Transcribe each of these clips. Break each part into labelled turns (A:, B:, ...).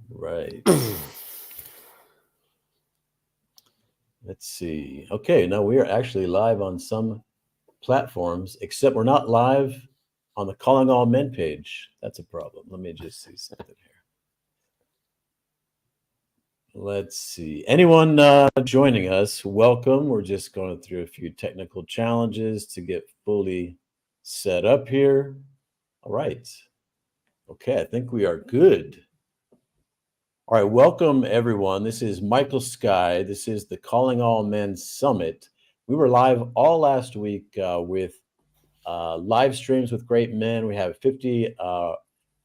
A: Right. Let's see. Okay, now we are actually live on some platforms, except we're not live on the Calling All Men page. That's a problem. Let me just see something here. Let's see. Anyone joining us, welcome. We're just going through a few technical challenges to get fully set up here. All right. Okay, I think we are good. All right, welcome everyone. This is Michael Sky. This is the Calling All Men Summit. We were live all last week with live streams with great men. We have 50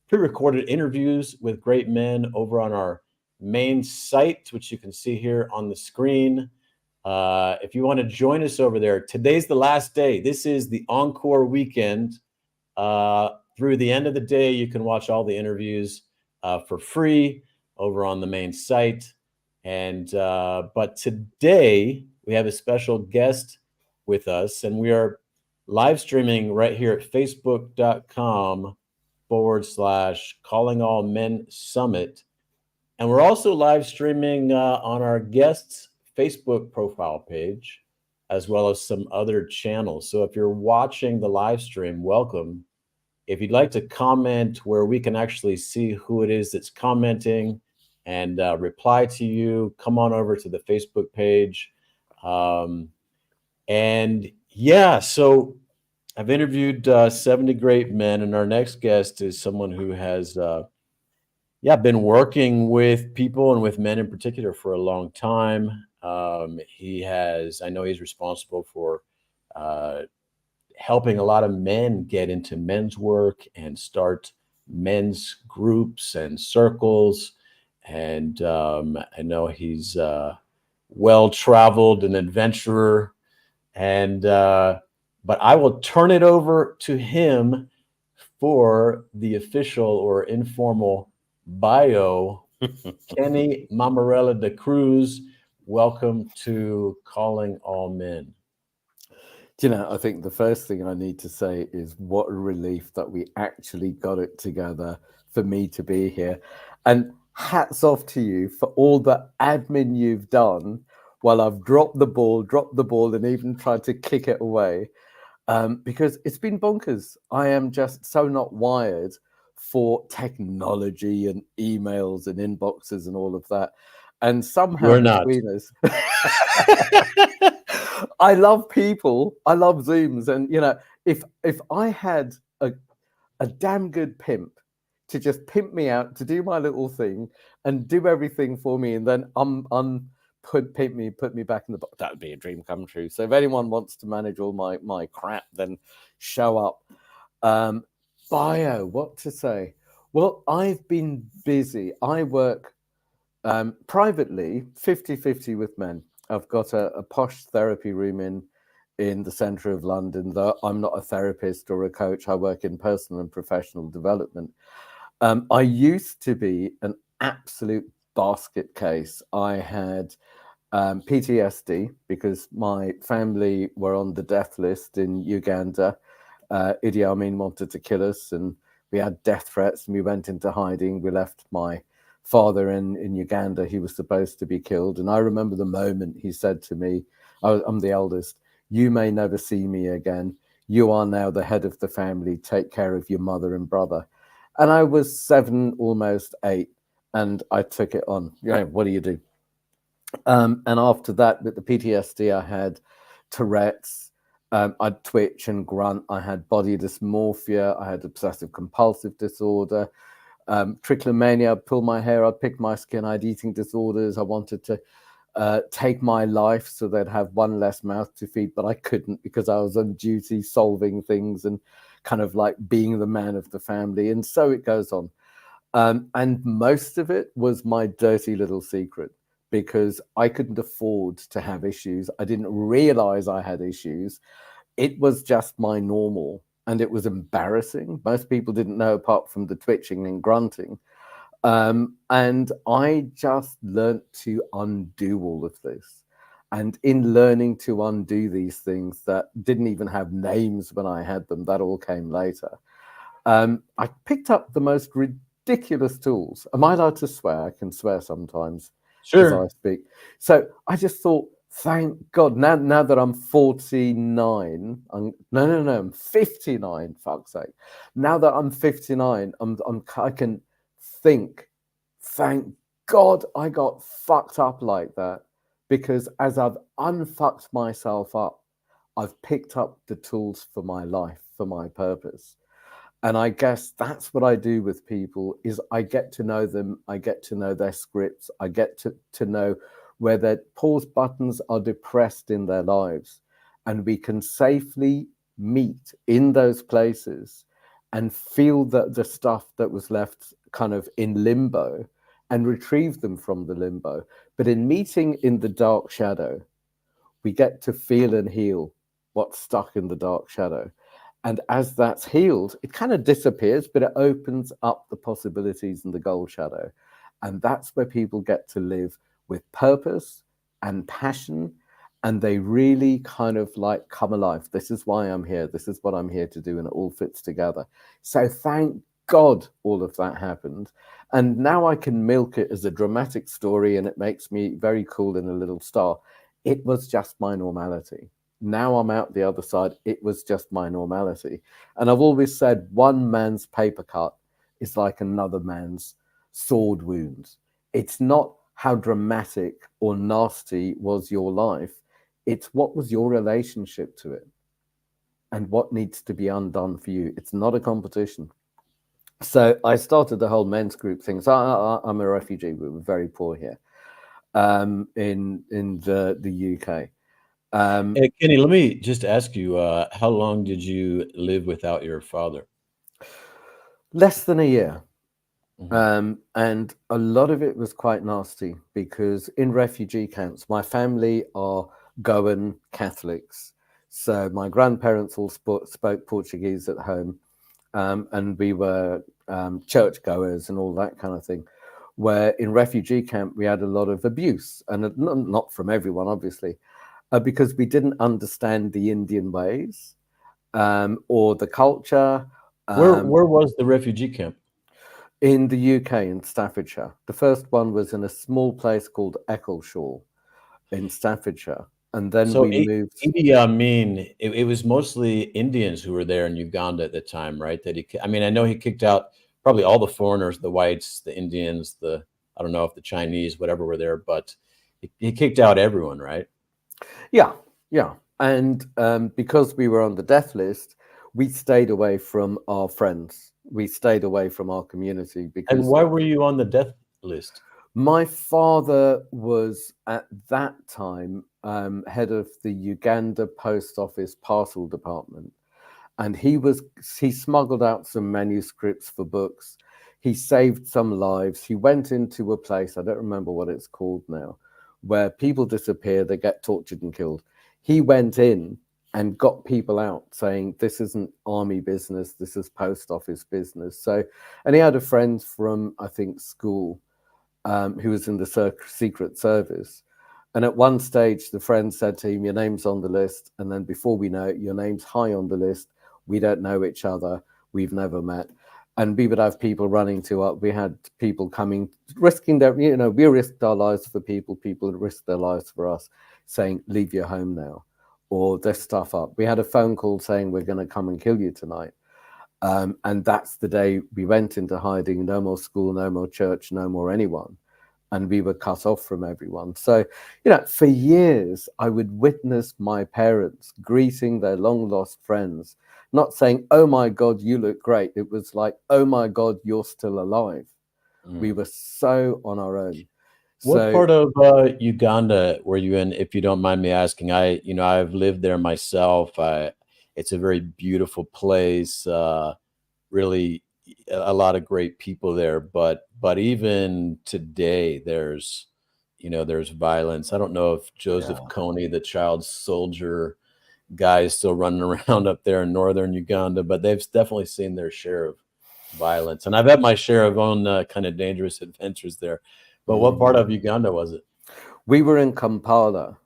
A: pre-recorded interviews with great men over on our main site, which you can see here on the screen. If you want to join us over there, today's the last day. This is the encore weekend. Through the end of the day, you can watch all the interviews for free over on the main site. And but today we have a special guest with us, and we are live streaming right here at facebook.com/Calling All Men Summit. And we're also live streaming on our guest's Facebook profile page, as well as some other channels. So if you're watching the live stream, welcome. If you'd like to comment where we can actually see who it is that's commenting and reply to you, come on over to the Facebook page. And yeah, so I've interviewed 70 great men, and our next guest is someone who has been working with people and with men in particular for a long time. I know he's responsible for helping a lot of men get into men's work and start men's groups and circles. And I know he's well-traveled, an adventurer. And but I will turn it over to him for the official or informal bio. Kenny Mammarella-D-Cruz, welcome to Calling All Men.
B: I think the first thing I need to say is what a relief that we actually got it together for me to be here. And hats off to you for all the admin you've done while I've dropped the ball, and even tried to kick it away. Because it's been bonkers. I am just so not wired for technology and emails and inboxes and all of that. And somehow
A: You're not.
B: between us, I love people. I love Zooms. And, if I had a damn good pimp to just pimp me out, to do my little thing and do everything for me, and then put me back in the box, that would be a dream come true. So if anyone wants to manage all my crap, then show up. Bio, what to say? Well, I've been busy. I work privately 50-50 with men. I've got a posh therapy room in the centre of London, though I'm not a therapist or a coach. I work in personal and professional development. I used to be an absolute basket case. I had PTSD because my family were on the death list in Uganda. Idi Amin wanted to kill us, and we had death threats, and we went into hiding. We left my father in Uganda. He was supposed to be killed. And I remember the moment he said to me, I'm the eldest, "You may never see me again. You are now the head of the family. Take care of your mother and brother." And I was 7, almost 8, and I took it on. What do you do? And after that, with the PTSD, I had Tourette's, I'd twitch and grunt. I had body dysmorphia. I had obsessive compulsive disorder, trichomania. I'd pull my hair, I'd pick my skin. I had eating disorders. I wanted to take my life so they'd have one less mouth to feed, but I couldn't because I was on duty solving things and kind of like being the man of the family. And so it goes on. And most of it was my dirty little secret, because I couldn't afford to have issues. I didn't realize I had issues. It was just my normal, and it was embarrassing. Most people didn't know apart from the twitching and grunting. And I just learned to undo all of this. And in learning to undo these things that didn't even have names when I had them, that all came later. I picked up the most ridiculous tools. Am I allowed to swear? I can swear sometimes as I
A: Sure.
B: speak. So I just thought, thank God, now that I'm 49, I'm 59, fuck's sake. Now that I'm 59, I can think, thank God I got fucked up like that, because as I've unfucked myself up, I've picked up the tools for my life, for my purpose. And I guess that's what I do with people, is I get to know them, I get to know their scripts, I get to know where their pause buttons are depressed in their lives, and we can safely meet in those places and feel that the stuff that was left kind of in limbo, and retrieve them from the limbo. But in meeting in the dark shadow, we get to feel and heal what's stuck in the dark shadow. And as that's healed, it kind of disappears, but it opens up the possibilities in the gold shadow. And that's where people get to live with purpose and passion. And they really kind of like come alive. This is why I'm here. This is what I'm here to do. And it all fits together. So thank God all of that happened. And now I can milk it as a dramatic story, and it makes me very cool and a little star. It was just my normality. Now I'm out the other side. It was just my normality. And I've always said one man's paper cut is like another man's sword wound. It's not how dramatic or nasty was your life, it's what was your relationship to it and what needs to be undone for you. It's not a competition. So I started the whole men's group thing. So I'm a refugee. We were very poor here, in the UK.
A: Hey, Kenny, let me just ask you, how long did you live without your father?
B: Less than a year.
A: Mhm.
B: And a lot of it was quite nasty, because in refugee camps, my family are Goan Catholics. So my grandparents all spoke Portuguese at home, and we were churchgoers and all that kind of thing. Where in refugee camp, we had a lot of abuse, and not from everyone, obviously, because we didn't understand the Indian ways, or the culture.
A: Where was the refugee camp?
B: In the UK, in Staffordshire. The first one was in a small place called Eccleshall in Staffordshire. And then
A: So
B: we moved.
A: Idi Amin, it was mostly Indians who were there in Uganda at the time, right? I mean, I know he kicked out probably all the foreigners, the whites, the Indians, I don't know if the Chinese, whatever were there, but he kicked out everyone, right?
B: Yeah, yeah. And because we were on the death list, we stayed away from our friends. We stayed away from our community,
A: And
B: because
A: why were you on the death list?
B: my father was at that time head of the Uganda Post Office Parcel Department. And he smuggled out some manuscripts for books. He saved some lives. He went into a place, I don't remember what it's called now, where people disappear, they get tortured and killed. He went in and got people out, saying this isn't army business, this is post office business. So, and he had a friend from, I think, school, who was in the Secret Service. And at one stage, the friend said to him, your name's on the list. And then before we know it, your name's high on the list. We don't know each other. We've never met. And we would have people running to us. We had people coming, risking we risked our lives for people. People risked their lives for us, saying, leave your home now, or this stuff up. We had a phone call saying, we're going to come and kill you tonight. And that's the day we went into hiding. No more school, no more church, no more anyone. And we were cut off from everyone. So, for years, I would witness my parents greeting their long lost friends, not saying, oh my God, you look great. It was like, oh my God, you're still alive. We
A: Mm.
B: were so on our own.
A: What
B: So,
A: part of Uganda were you in, if you don't mind me asking? I've lived there myself. It's a very beautiful place. Really, a lot of great people there. But even today, there's violence. I don't know if Joseph
B: yeah.
A: Kony, the child soldier guy, is still running around up there in northern Uganda, but they've definitely seen their share of violence, and I've had my share of own kind of dangerous adventures there. But what part
B: Mm.
A: of Uganda was it?
B: We were in Kampala,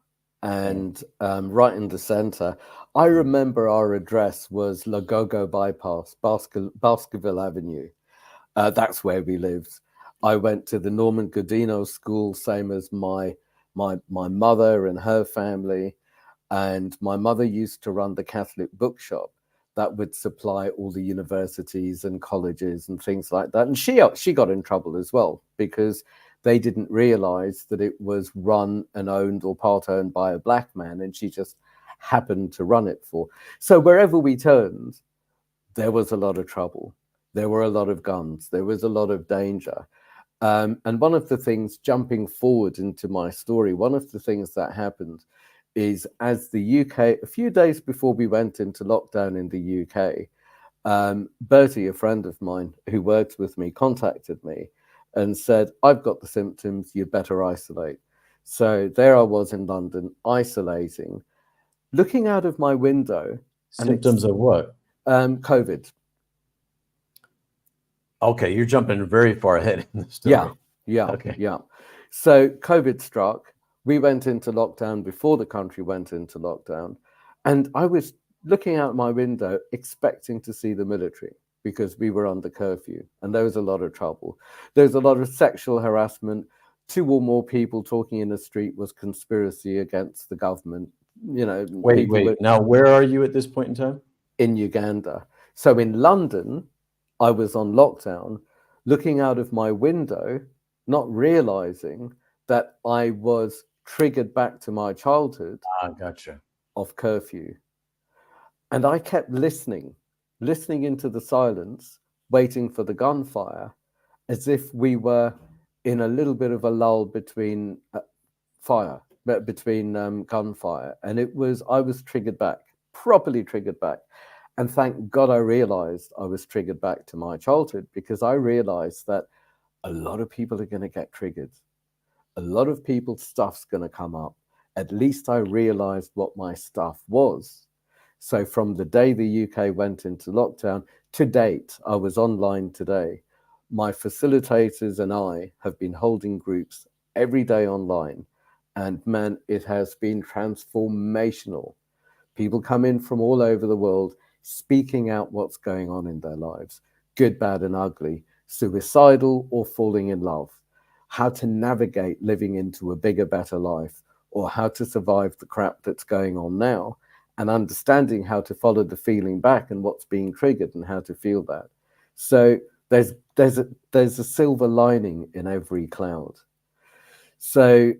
A: Mm,
B: and right in the center. I
A: mm.
B: remember our address was Lagogo Bypass, Baskerville Avenue. That's where we lived. I went to the Norman Godino school, same as my mother and her family. And my mother used to run the Catholic bookshop that would supply all the universities and colleges and things like that. And she got in trouble as well, because they didn't realize that it was run and owned or part owned by a black man, and she just happened to run it for. So wherever we turned, there was a lot of trouble. There were a lot of guns. There was a lot of danger. And one of the things, jumping forward into my story, one of the things that happened is, as the UK, a few days before we went into lockdown in the UK, Bertie, a friend of mine who works with me, contacted me and said, I've got the symptoms, you better isolate. So there I was in London, isolating, looking out of my window.
A: Symptoms of what?
B: COVID.
A: Okay, you're jumping very far ahead in the story.
B: Yeah.
A: Okay.
B: Yeah. So COVID struck. We went into lockdown before the country went into lockdown. And I was looking out my window expecting to see the military, because we were under curfew and there was a lot of trouble. There was a lot of sexual harassment. 2 or more people talking in the street was conspiracy against the government. You know,
A: Wait. Now, where are you at this point in time?
B: In Uganda. So in London, I was on lockdown, looking out of my window, not realizing that I was triggered back to my childhood.
A: Gotcha.
B: Of curfew. And I kept listening into the silence, waiting for the gunfire, as if we were in a little bit of a lull between gunfire. And I was triggered back, properly triggered back. And thank God I realized I was triggered back to my childhood, because I realized that a lot of people are going to get triggered. A lot of people's stuff's going to come up. At least I realized what my stuff was. So from the day the UK went into lockdown to date, I was online today. My facilitators and I have been holding groups every day online. And man, it has been transformational. People come in from all over the world, speaking out what's going on in their lives, good, bad, and ugly, suicidal or falling in love, how to navigate living into a bigger, better life, or how to survive the crap that's going on now, and understanding how to follow the feeling back and what's being triggered and how to feel that. So there's a silver lining in every cloud. So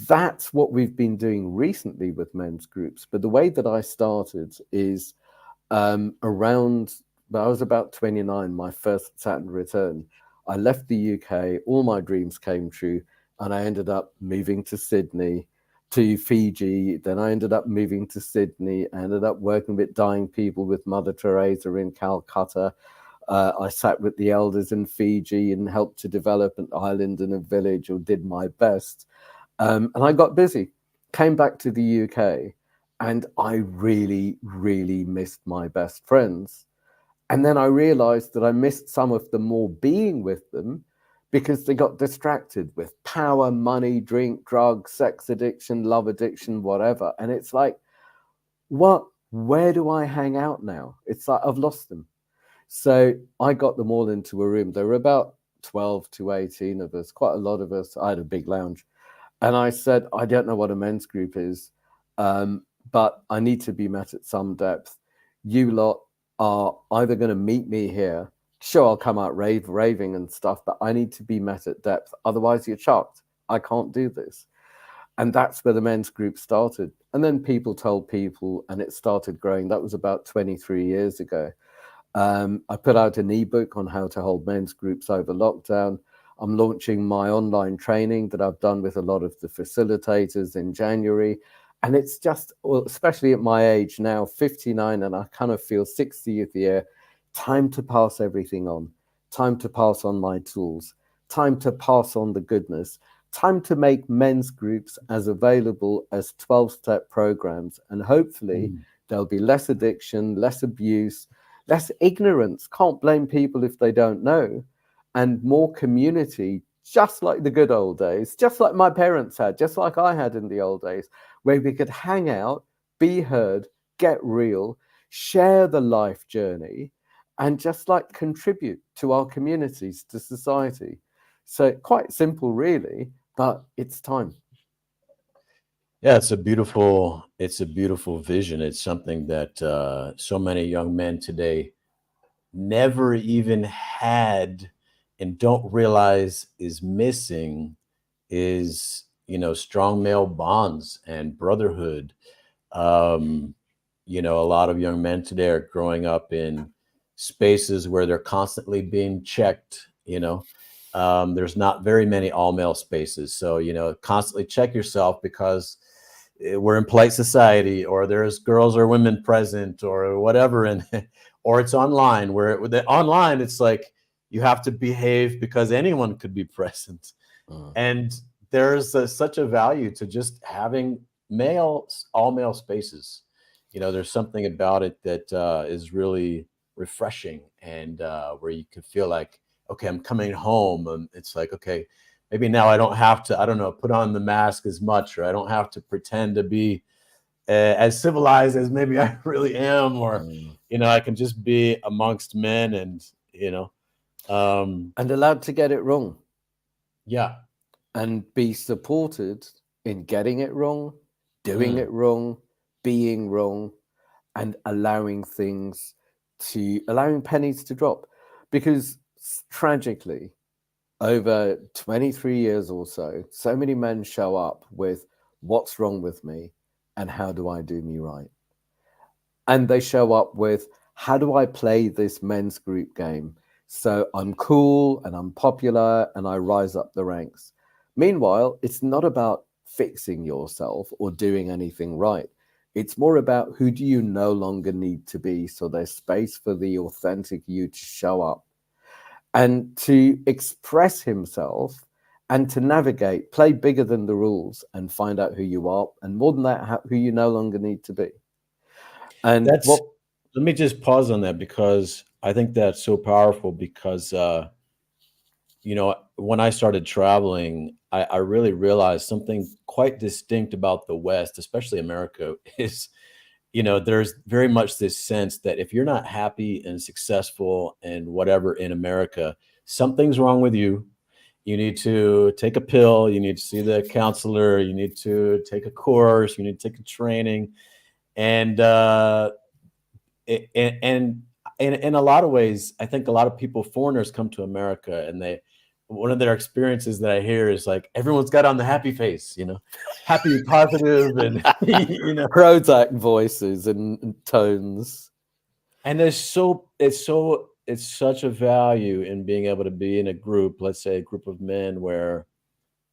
B: that's what we've been doing recently with men's groups. But the way that I started is around, I was about 29, my first Saturn return. I left the UK, all my dreams came true, and I ended up moving to Sydney, to Fiji. Then I ended up moving to Sydney. I ended up working with dying people with Mother Teresa in Calcutta. I sat with the elders in Fiji and helped to develop an island and a village, or did my best. And I got busy, came back to the UK, and I really, really missed my best friends. And then I realized that I missed some of them more being with them, because they got distracted with power, money, drink, drugs, sex addiction, love addiction, whatever. And it's like, where do I hang out now? It's like I've lost them. So I got them all into a room. There were about 12 to 18 of us, quite a lot of us. I had a big lounge. And I said, I don't know what a men's group is, but I need to be met at some depth. You lot are either going to meet me here. Sure, I'll come out raving and stuff, but I need to be met at depth. Otherwise, you're chucked. I can't do this. And that's where the men's group started. And then people told people, and it started growing. That was about 23 years ago. I put out an ebook on how to hold men's groups over lockdown. I'm launching my online training that I've done with a lot of the facilitators in January. And it's just, especially at my age now, 59, and I kind of feel 60th year, time to pass everything on, time to pass on my tools, time to pass on the goodness, time to make men's groups as available as 12-step programs. And hopefully there'll be less addiction, less abuse, less ignorance. Can't blame people if they don't know. And more community, just like the good old days, just like my parents had, just like I had in the old days, where we could hang out, be heard, get real, share the life journey, and just like contribute to our communities, to society. So quite simple, really, but it's time.
A: Yeah, it's a beautiful vision. It's something that so many young men today never even had and don't realize is missing is, strong male bonds and brotherhood. Um, a lot of young men today are growing up in spaces where they're constantly being checked. There's not very many all male spaces. So, constantly check yourself because we're in polite society, or there's girls or women present, or whatever. And, or it's online where online, it's like you have to behave because anyone could be present.
B: Mm.
A: And there's such a value to just having all male spaces. There's something about it that is really refreshing, and where you can feel like, okay, I'm coming home, and it's like, okay, maybe now I don't have to, I don't know, put on the mask as much, or I don't have to pretend to be as civilized as maybe I really am, or
B: Mm.
A: I can just be amongst men, and um,
B: And allowed to get it wrong
A: yeah.
B: and be supported in getting it wrong, doing
A: Mm,
B: it wrong, being wrong, and allowing pennies to drop. Because tragically, over 23 years or so, so many men show up with what's wrong with me and how do I do me right? And they show up with how do I play this men's group game so I'm cool and I'm popular and I rise up the ranks. Meanwhile, it's not about fixing yourself or doing anything right. It's more about who do you no longer need to be so there's space for the authentic you to show up and to express himself and to navigate, play bigger than the rules and find out who you are. And more than that, who you no longer need to be. And
A: that's Let me just pause on that, because I think that's so powerful, because when I started traveling, I really realized something quite distinct about the West, especially America, is, there's very much this sense that if you're not happy and successful and whatever in America, something's wrong with you. You need to take a pill, you need to see the counselor, you need to take a course, you need to take a training. And and in a lot of ways, I think a lot of people, foreigners, come to America, and one of their experiences that I hear is like everyone's got on the happy face, happy, positive, and
B: Prozac voices and tones.
A: and it's such a value in being able to be in a group, let's say a group of men, where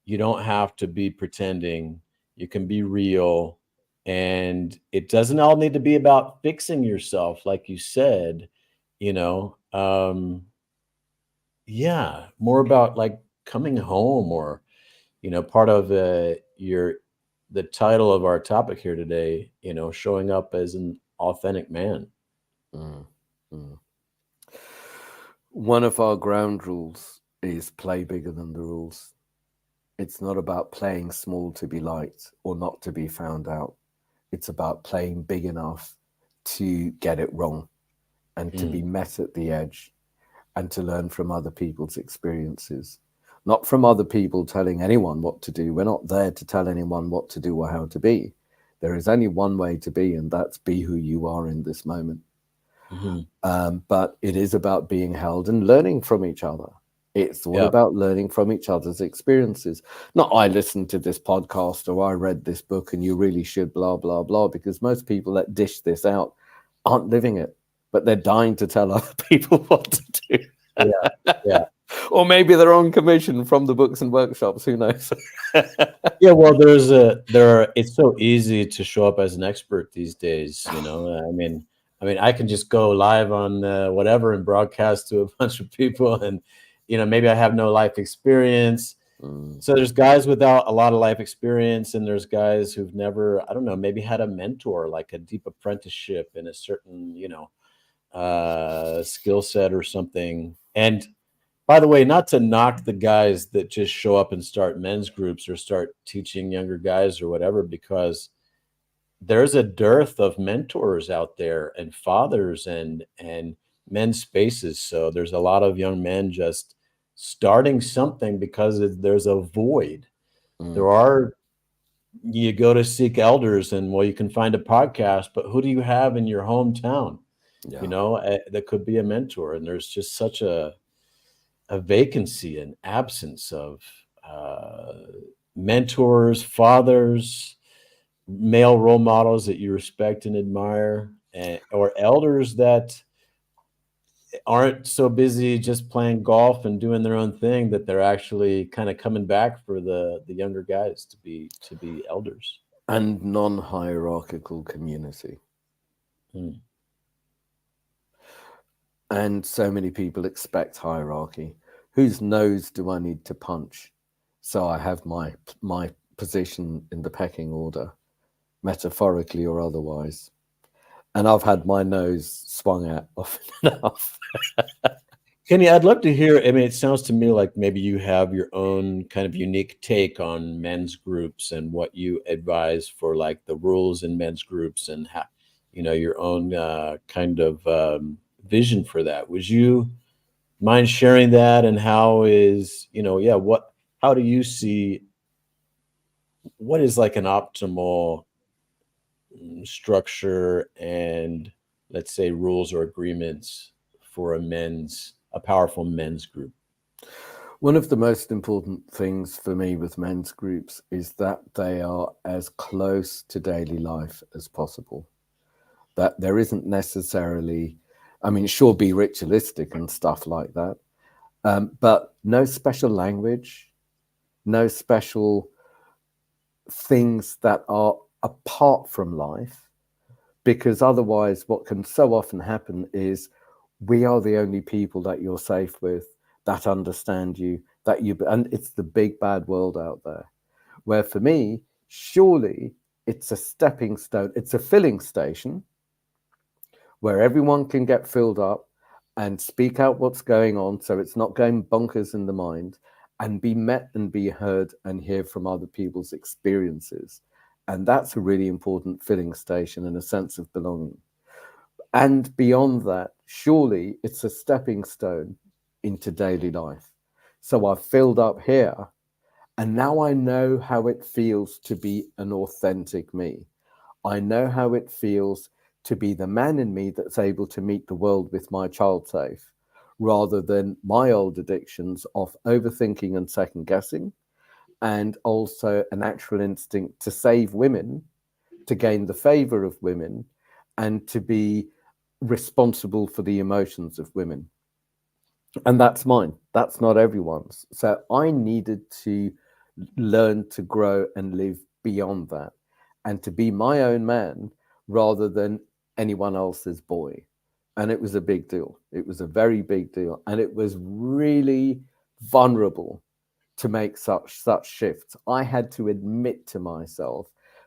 A: you don't have to be pretending, you can be real, and it doesn't all need to be about fixing yourself, like you said. Yeah, more about like coming home, or part of your the title of our topic here today, showing up as an authentic man.
B: Mm, mm. One of our ground rules is play bigger than the rules. It's not about playing small to be liked or not to be found out. It's about playing big enough to get it wrong and to be
A: Mm,
B: met at the edge and to learn from other people's experiences, not from other people telling anyone what to do. We're not there to tell anyone what to do or how to be. There is only one way to be, and that's be who you are in this moment.
A: mhm.
B: But it is about being held and learning from each other. It's all
A: Yeah.
B: about learning from each other's experiences. Not I listened to this podcast or I read this book and you really should blah, blah, blah, because most people that dish this out aren't living it, but they're dying to tell other people what to do.
A: Yeah. Yeah.
B: Or maybe they're on commission from the books and workshops. Who knows?
A: Yeah, well, it's so easy to show up as an expert these days, I mean, I can just go live on whatever and broadcast to a bunch of people, and maybe I have no life experience.
B: Mm,
A: So there's guys without a lot of life experience, and there's guys who've never, I don't know, maybe had a mentor, like a deep apprenticeship in a certain, skill set or something. And by the way, not to knock the guys that just show up and start men's groups or start teaching younger guys or whatever, because there's a dearth of mentors out there, and fathers, and men's spaces. So there's a lot of young men just starting something because there's a void.
B: Mm,
A: There are, you go to seek elders, and well, you can find a podcast, but who do you have in your hometown?
B: yeah.
A: That could be a mentor, and there's just such a vacancy and absence of uh, mentors, fathers, male role models that you respect and admire, or elders that aren't so busy just playing golf and doing their own thing that they're actually kind of coming back for the younger guys to be elders.
B: And non-hierarchical community.
A: Hmm.
B: And so many people expect hierarchy. Whose nose do I need to punch so I have my position in the pecking order, metaphorically or otherwise? And I've had my nose swung at often enough.
A: Kenny, I'd love to hear. I mean, it sounds to me like maybe you have your own kind of unique take on men's groups and what you advise for, like the rules in men's groups, and how, your own kind of vision for that. Would you mind sharing that? And how is, yeah, how do you see, what is like an optimal structure and, let's say, rules or agreements for a powerful men's group?
B: One of the most important things for me with men's groups is that they are as close to daily life as possible. That there isn't necessarily, I mean, sure, be ritualistic and stuff like that, but no special language, no special things that are apart from life, because otherwise what can so often happen is we are the only people that you're safe with, that understand you, and it's the big bad world out there, where for me, surely it's a stepping stone, it's a filling station where everyone can get filled up and speak out what's going on, so it's not going bonkers in the mind, and be met and be heard and hear from other people's experiences. And that's a really important filling station and a sense of belonging. And beyond that, surely it's a stepping stone into daily life. So I've filled up here, and now I know how it feels to be an authentic me. I know how it feels to be the man in me that's able to meet the world with my child safe, rather than my old addictions of overthinking and second guessing, and also a natural instinct to save women, to gain the favor of women, and to be responsible for the emotions of women. And that's mine. That's not everyone's. So I needed to learn to grow and live beyond that, and to be my own man rather than anyone else's boy. And it was a big deal. It was a very big deal. And it was really vulnerable to make such shifts. I had to admit to myself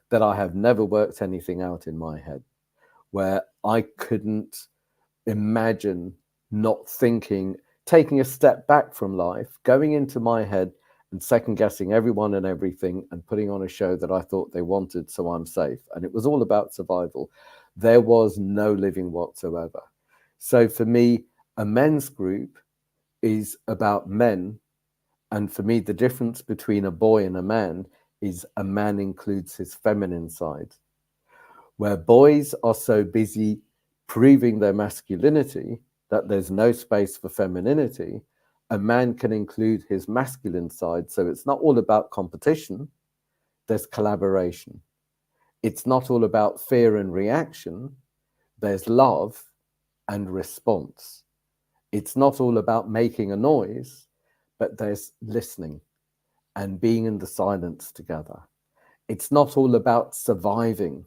B: that I have never worked anything out in my head, where I couldn't imagine not thinking, taking a step back from life, going into my head and second guessing everyone and everything, and putting on a show that I thought they wanted, so I'm safe. And it was all about survival. There was no living whatsoever. So for me, a men's group is about men. And for me, the difference between a boy and a man is a man includes his feminine side, where boys are so busy proving their masculinity that there's no space for femininity. A man can include his masculine side, so it's not all about competition, there's collaboration. It's not all about fear and reaction, there's love and response. It's not all about making a noise, but there's listening and being in the silence together. It's not all about surviving,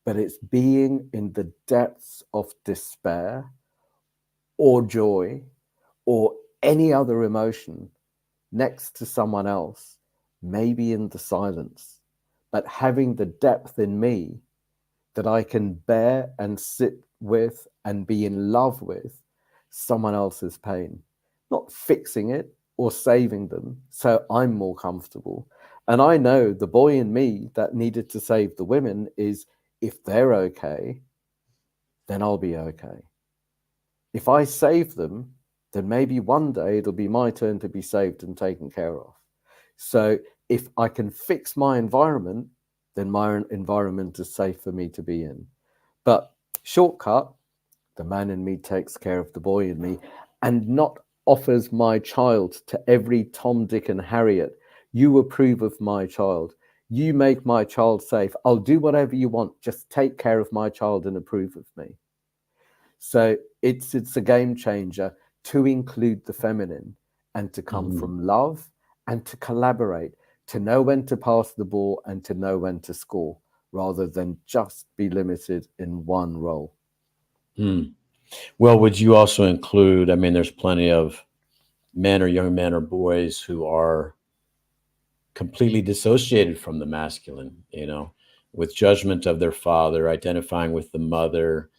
B: but it's being in the depths of despair or joy or any other emotion next to someone else, maybe in the silence, but having the depth in me that I can bear and sit with and be in love with someone else's pain, not fixing it or saving them so I'm more comfortable. And I know the boy in me that needed to save the women is, if they're okay, then I'll be okay. If I save them, then maybe one day it'll be my turn to be saved and taken care of. So if I can fix my environment, then my environment is safe for me to be in. But shortcut, the man in me takes care of the boy in me and not offers my child to every Tom, Dick, and Harriet. You approve of my child. You make my child safe. I'll do whatever you want. Just take care of my child and approve of me. So it's a game changer to include the feminine and to come from love and to collaborate, to know when to pass the ball and to know when to score, rather than just be limited in one role.
A: Well, would you also include, I mean, there's plenty of men or young men or boys who are completely dissociated from the masculine, with judgment of their father, identifying with the mother,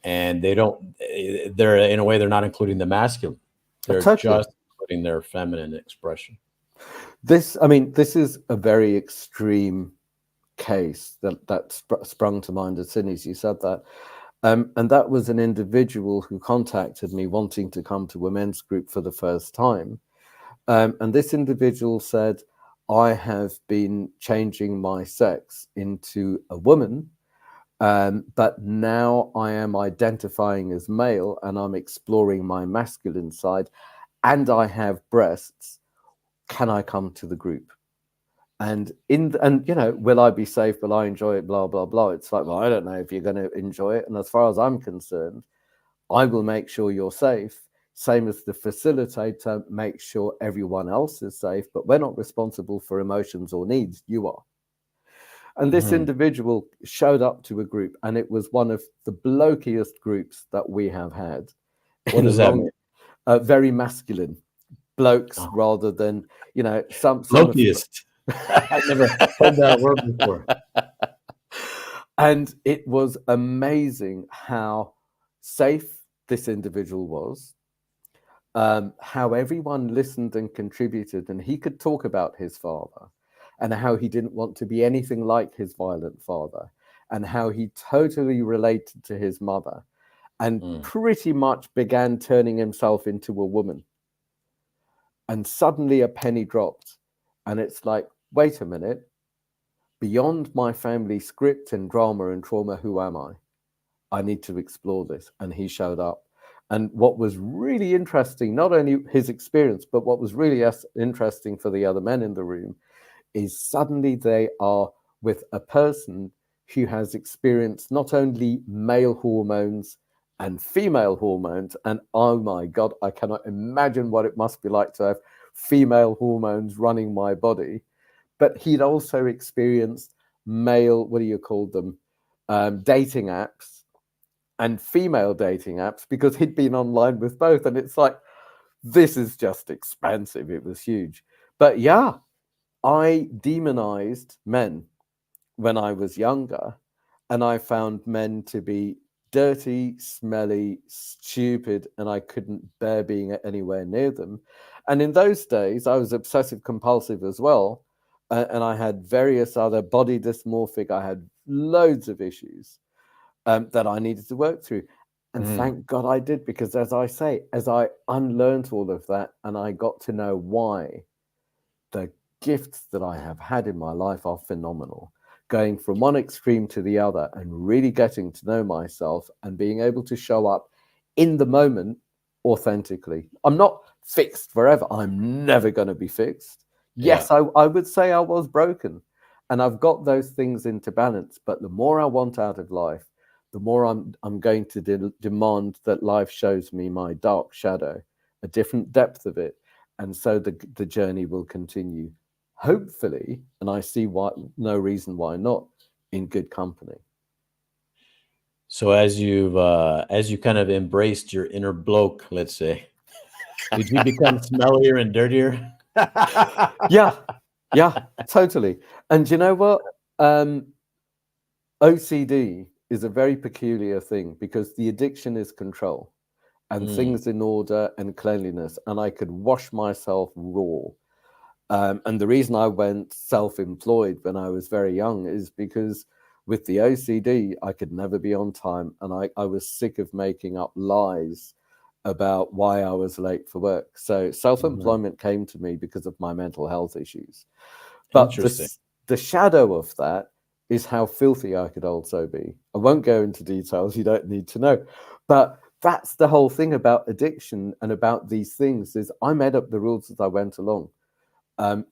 A: and they're in a way, they're not including the masculine. They're
B: Totally.
A: just including their feminine expression.
B: This is a very extreme case that sprung to mind as soon as you said that. And that was an individual who contacted me wanting to come to a men's group for the first time. And this individual said, I have been changing my sex into a woman, but now I am identifying as male and I'm exploring my masculine side and I have breasts. Can I come to the group? And will I be safe? Will I enjoy it? Blah, blah, blah. It's like, well, I don't know if you're going to enjoy it. And as far as I'm concerned, I will make sure you're safe. Same as the facilitator makes sure everyone else is safe, but we're not responsible for emotions or needs. You are. And this individual showed up to a group, and it was one of the blokiest groups that we have had.
A: What does that mean?
B: Very masculine blokes, rather than, some
A: Blokiest. I've never heard that word before.
B: And it was amazing how safe this individual was, how everyone listened and contributed, and he could talk about his father and how he didn't want to be anything like his violent father, and how he totally related to his mother and pretty much began turning himself into a woman. And suddenly a penny dropped, and it's like, wait a minute, beyond my family script and drama and trauma, who am I? I need to explore this. And he showed up. And what was really interesting, not only his experience, but what was really interesting for the other men in the room, is suddenly they are with a person who has experienced not only male hormones and female hormones, and oh my God, I cannot imagine what it must be like to have female hormones running my body, but he'd also experienced male, what do you call them, dating apps and female dating apps, because he'd been online with both. And it's like, this is just expansive. It was huge. But yeah, I demonized men when I was younger, and I found men to be dirty, smelly, stupid, and I couldn't bear being anywhere near them. And in those days, I was obsessive compulsive as well, and I had various other body dysmorphic. I had loads of issues that I needed to work through. And thank God I did, because as I say, as I unlearned all of that and I got to know why, the gifts that I have had in my life are phenomenal. Going from one extreme to the other and really getting to know myself and being able to show up in the moment authentically. I'm not fixed forever. I'm never going to be fixed. Yes, I would say I was broken, and I've got those things into balance. But the more I want out of life, the more I'm going to demand that life shows me my dark shadow, a different depth of it. And so the journey will continue, hopefully, and I see no reason why not, in good company.
A: So as you kind of embraced your inner bloke, let's say, did you become smellier and dirtier?
B: Yeah, totally. And you know what? OCD is a very peculiar thing, because the addiction is control and things in order and cleanliness. And I could wash myself raw. And the reason I went self-employed when I was very young is because with the OCD, I could never be on time. And I was sick of making up lies about why I was late for work. So
A: Mhm.
B: self-employment came to me because of my mental health issues. But
A: Interesting.
B: the shadow of that is how filthy I could also be. I won't go into details, you don't need to know. But that's the whole thing about addiction and about these things is I made up the rules as I went along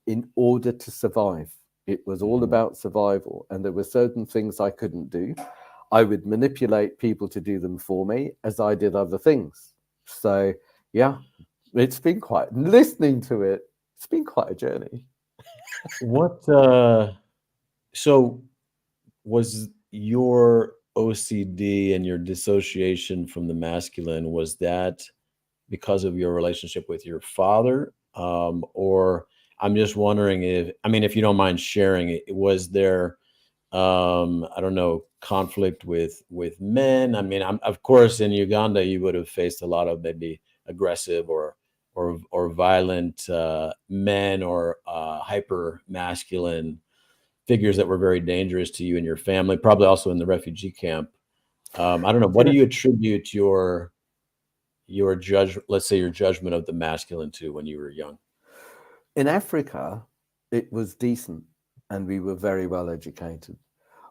B: in order to survive. It was all
A: Mhm.
B: about survival, and there were certain things I couldn't do. I would manipulate people to do them for me as I did other things. So, yeah, it's been quite, listening to it, it's been quite a journey.
A: What so was your OCD and your dissociation from the masculine, was that because of your relationship with your father? Or I'm just wondering if, I mean, if you don't mind sharing it, was there, I don't know, conflict with men? I mean, of course, in Uganda, you would have faced a lot of maybe aggressive or violent men or hyper masculine figures that were very dangerous to you and your family, probably also in the refugee camp. I don't know.
B: You
A: What do
B: know,
A: you attribute your judge, let's say your judgment of the masculine to when you were young?
B: in Africa, it was decent and we were very well educated.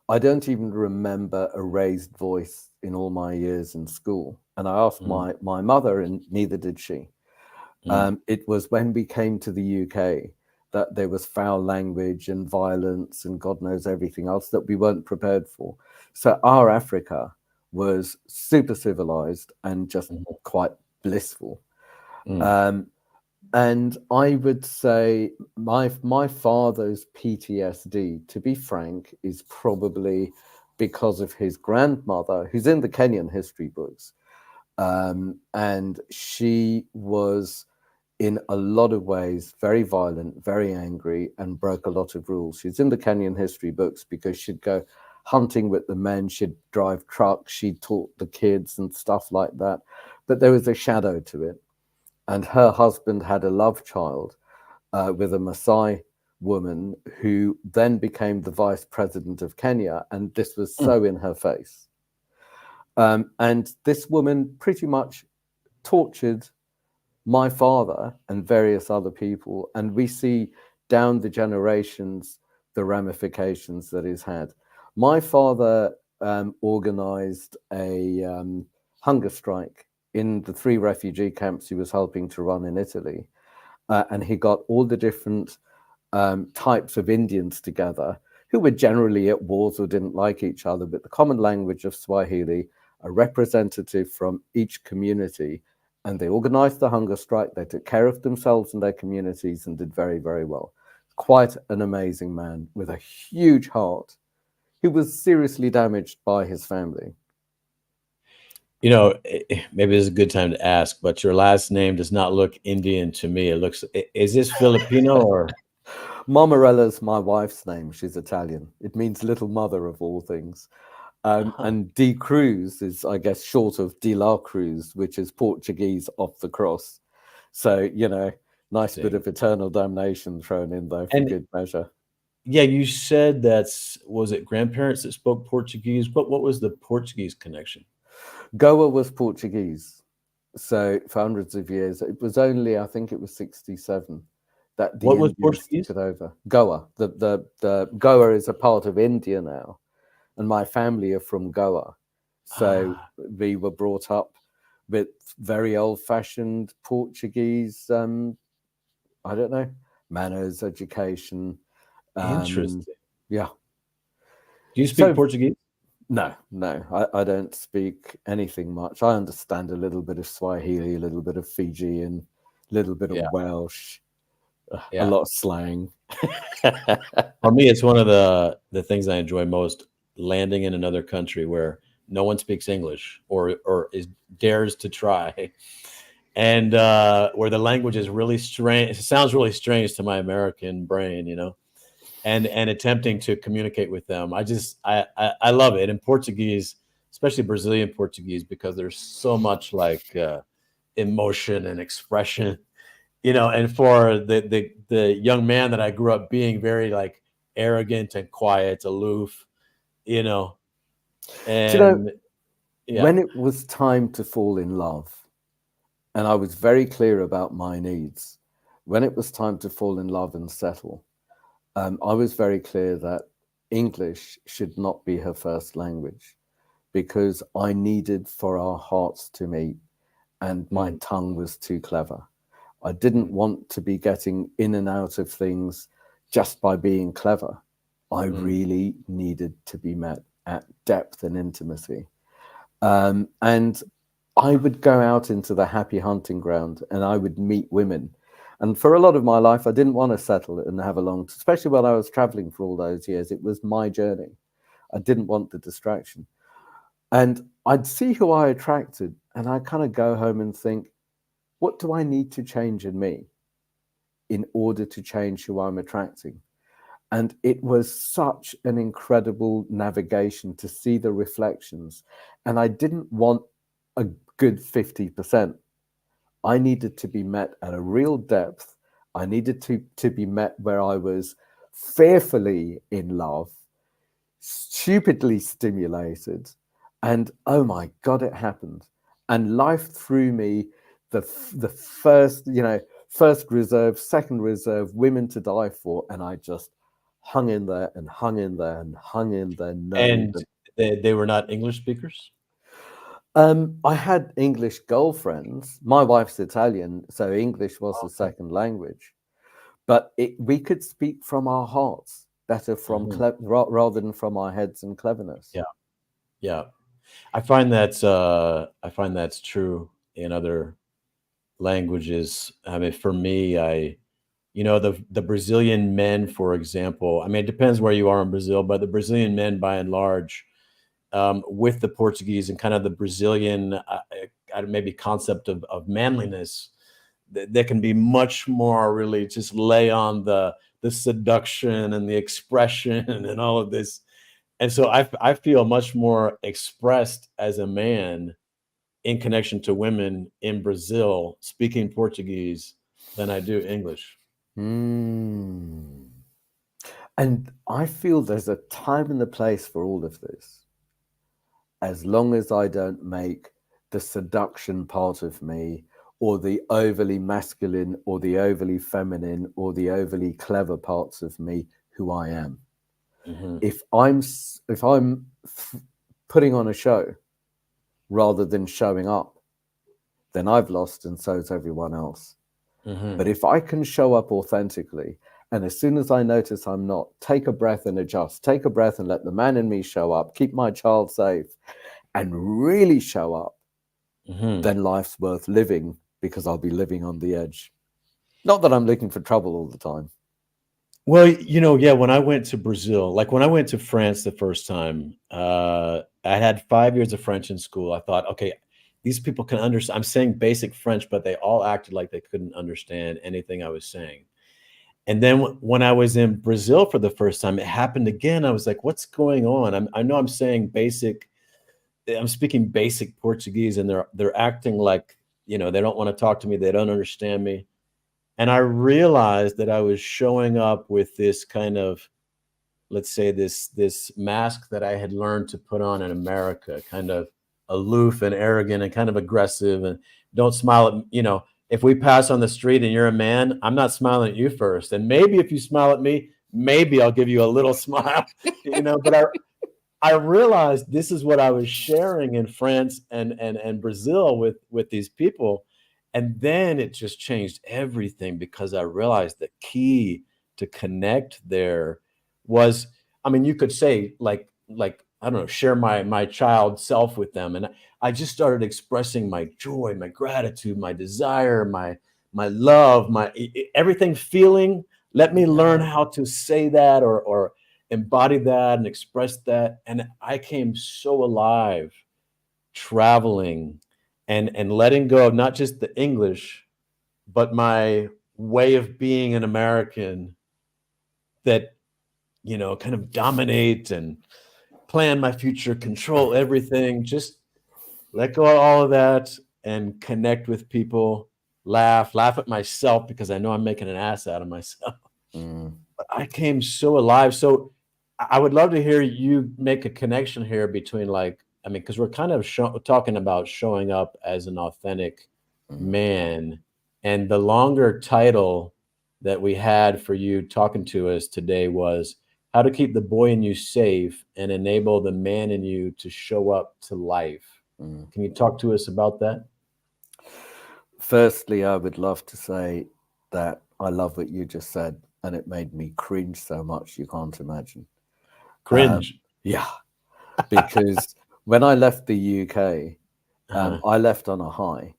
B: I don't even remember a raised voice in all my years in school. And I asked
A: Mm,
B: my mother, and neither did she.
A: mm,
B: It was when we came to the UK that there was foul language and violence and God knows everything else that we weren't prepared for. So our Africa was super civilized and just
A: mhm,
B: quite blissful.
A: mm,
B: Um, and I would say my father's PTSD, to be frank, is probably because of his grandmother, who's in the Kenyan history books, and she was in a lot of ways very violent, very angry, and broke a lot of rules. She's in the Kenyan history books because she'd go hunting with the men, she'd drive trucks, she taught the kids and stuff like that. But there was a shadow to it. And her husband had a love child with a Maasai woman who then became the vice president of Kenya. And this was
A: mm.
B: so in her face. And this woman pretty much tortured my father and various other people, and we see down the generations the ramifications that he's had. My father organized a hunger strike in the 3 refugee camps he was helping to run in Italy, and he got all the different types of Indians together who were generally at wars or didn't like each other, but the common language of Swahili, a representative from each community, and they organized the hunger strike. They took care of themselves and their communities and did very, very well. Quite an amazing man with a huge heart who was seriously damaged by his family.
A: Maybe this is a good time to ask, but your last name does not look Indian to me. It looks, is this Filipino or?
B: Mammarella's my wife's name. She's Italian. It means little mother of all things.
A: Uh-huh.
B: And D-Cruz is, I guess, short of De La Cruz, which is Portuguese off the cross. So, nice bit
A: Interesting.
B: of eternal damnation thrown in there for
A: And
B: good measure.
A: yeah, you said was it grandparents that spoke Portuguese? What was the Portuguese connection?
B: Goa was Portuguese. So for hundreds of years, it was only, I think it was 67 that the
A: What was
B: Indians took
A: Portuguese?
B: it over. Goa, the Goa is a part of India now, and my family are from Goa. So
A: Ah,
B: we were brought up with very old-fashioned Portuguese. I don't know, manners, education. Um,
A: interesting.
B: yeah.
A: Do you speak
B: So
A: Portuguese?
B: no, no, I don't speak anything much. I understand a little bit of Swahili, a little bit of Fijian, a little bit of
A: Yeah,
B: Welsh, a
A: yeah.
B: lot of slang.
A: For me, it's one of the things I enjoy most, landing in another country where no one speaks English or is dares to try, and where the language is really strange. It sounds really strange to my American brain, and attempting to communicate with them. I love it. In Portuguese, especially Brazilian Portuguese, because there's so much like emotion and expression, and for the young man that I grew up being, very like arrogant and quiet, aloof, you know,
B: Do you know,
A: and yeah.
B: when it was time to fall in love, And I was very clear about my needs. When it was time to fall in love and settle, I was very clear that English should not be her first language because I needed for our hearts to meet, and my
A: Mm,
B: tongue was too clever. I didn't
A: mm,
B: want to be getting in and out of things just by being clever. I
A: mm,
B: really needed to be met at depth and intimacy. And I would go out into the happy hunting ground and I would meet women. And for a lot of my life, I didn't want to settle and have a long, especially when I was traveling for all those years. It was my journey. I didn't want the distraction. And I'd see who I attracted, and I kind of go home and think, what do I need to change in me in order to change who I'm attracting? And it was such an incredible navigation to see the reflections. And I didn't want a good 50%. I needed to be met at a real depth. I needed to be met where I was fearfully in love, stupidly stimulated, and oh my God, it happened. And life threw me the first, first reserve, second reserve, women to die for, and I just hung in there and hung in there and hung in there, knowing
A: and
B: that
A: they were not English speakers?
B: I had English girlfriends. My wife's Italian, so English was the
A: Okay.
B: second language. But we could speak from our hearts better from
A: Mhm.
B: rather than from our heads and cleverness.
A: Yeah, yeah. I find that's true in other languages. I mean, for me, the Brazilian men, for example, I mean, it depends where you are in Brazil, but the Brazilian men, by and large, with the Portuguese and kind of the Brazilian maybe concept of manliness, they can be much more really just lay on the seduction and the expression and all of this. And so I feel much more expressed as a man in connection to women in Brazil speaking Portuguese than I do English.
B: Mm. And I feel there's a time and a place for all of this, as long as I don't make the seduction part of me or the overly masculine or the overly feminine or the overly clever parts of me who I am.
A: Hmm.
B: If I'm putting on a show rather than showing up, then I've lost and so's everyone else.
A: Hmm.
B: But if I can show up authentically, and as soon as I notice I'm not, take a breath and adjust, take a breath and let the man in me show up, keep my child safe, and really show up,
A: Hmm.
B: then life's worth living because I'll be living on the edge. Not that I'm looking for trouble all the time.
A: Well, yeah, when I went to Brazil, like when I went to France the first time, I had 5 years of French in school. I thought, okay, these people can understand. I'm saying basic French, but they all acted like they couldn't understand anything I was saying. And then when I was in Brazil for the first time, it happened again. I was like, what's going on? I know I'm saying basic, I'm speaking basic Portuguese, and they're acting like, they don't want to talk to me, they don't understand me. And I realized that I was showing up with this kind of, let's say, this mask that I had learned to put on in America, kind of aloof and arrogant and kind of aggressive, and don't smile at, if we pass on the street and you're a man, I'm not smiling at you first. And maybe if you smile at me, maybe I'll give you a little smile, but I realized this is what I was sharing in France and Brazil with these people. And then it just changed everything because I realized the key to connect there was, I mean, you could say like I don't know, share my child self with them. And I just started expressing my joy, my gratitude, my desire, my love, everything feeling. Let me learn
B: Yeah.
A: how to say that or embody that and express that. And I came so alive traveling and letting go of not just the English, but my way of being an American that, kind of dominate and plan my future, control everything, just let go of all of that and connect with people, laugh at myself because I know I'm making an ass out of myself.
B: Mm.
A: I came so alive. So I would love to hear you make a connection here between, like, I mean, because we're kind of talking about showing up as an authentic
B: Mm.
A: Man, and the longer title that we had for you talking to us today was How to Keep the Boy in You Safe and Enable the Man in You to Show Up to Life.
B: Mm.
A: Can you talk to us about that?
B: Firstly, I would love to say that I love what you just said, and it made me cringe so much you can't imagine. Um,
A: Cringe.
B: yeah, because when I left the UK,
A: Uh-huh.
B: I left on a high.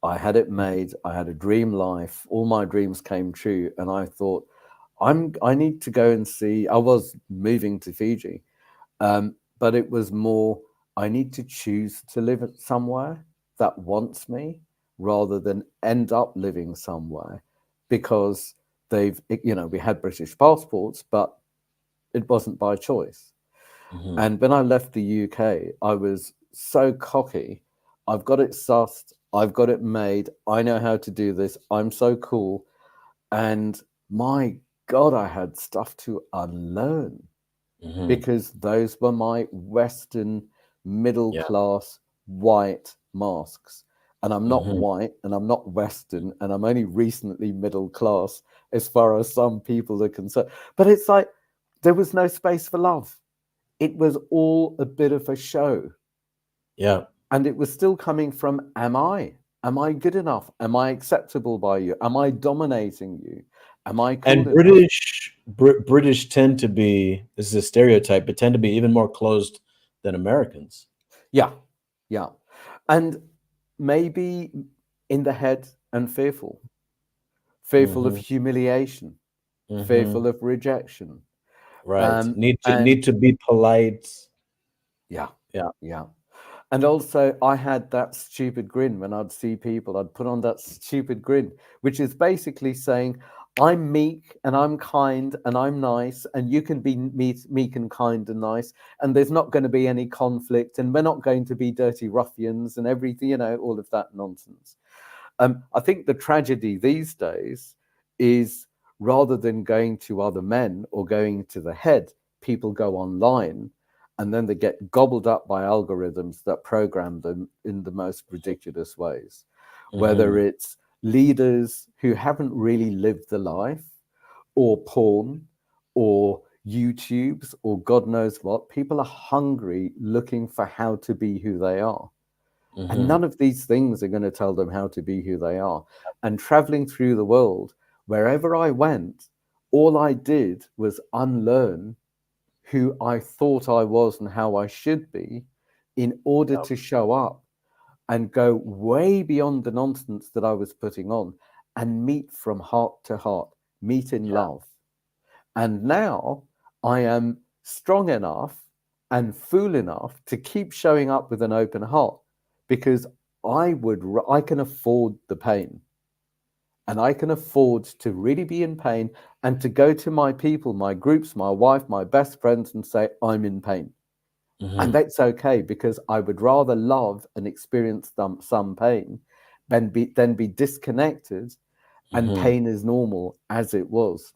B: I had it made. I had a dream life. All my dreams came true, and I thought, I need to go and see. I was moving to Fiji, but it was more, I need to choose to live somewhere that wants me rather than end up living somewhere because we had British passports, but it wasn't by choice.
A: Hmm.
B: And when I left the UK, I was so cocky. I've got it sussed. I've got it made. I know how to do this. I'm so cool. And my God, I had stuff to unlearn
A: Hmm.
B: because those were my Western middle
A: Yeah.
B: class white masks. And I'm not
A: Hmm.
B: white and I'm not Western and I'm only recently middle class as far as some people are concerned. But it's like there was no space for love. It was all a bit of a show.
A: Yeah.
B: And it was still coming from, am I? Am I good enough? Am I acceptable by you? Am I dominating you? Am I
A: And
B: cool enough?
A: British tend to be, this is a stereotype, but tend to be even more closed than Americans.
B: Yeah, yeah. And maybe in the head and fearful of
A: Hmm.
B: humiliation, fearful
A: Hmm.
B: of rejection.
A: Right.
B: And
A: Need to be polite.
B: yeah,
A: Yeah.
B: yeah. And also, I had that stupid grin when I'd see people. I'd put on that stupid grin, which is basically saying, I'm meek and I'm kind and I'm nice, and you can be meek and kind and nice, and there's not going to be any conflict, and we're not going to be dirty ruffians and everything, all of that nonsense. I think the tragedy these days is rather than going to other men or going to the head, people go online and then they get gobbled up by algorithms that program them in the most ridiculous ways. Whether
A: Hmm.
B: it's leaders who haven't really lived the life, or porn, or YouTubes, or God knows what, people are hungry looking for how to be who they are. And
A: Hmm.
B: none of these things are going to tell them how to be who they are. And traveling through the world, wherever I went, all I did was unlearn who I thought I was and how I should be in order
A: Yeah.
B: to show up and go way beyond the nonsense that I was putting on and meet from heart to heart, meet in
A: Yeah.
B: love. And now I am strong enough and fool enough to keep showing up with an open heart because I can afford the pain and I can afford to really be in pain and to go to my people, my groups, my wife, my best friends and say, I'm in pain. And
A: Hmm.
B: that's okay because I would rather love and experience some pain than be disconnected and
A: Hmm.
B: pain is normal as it was.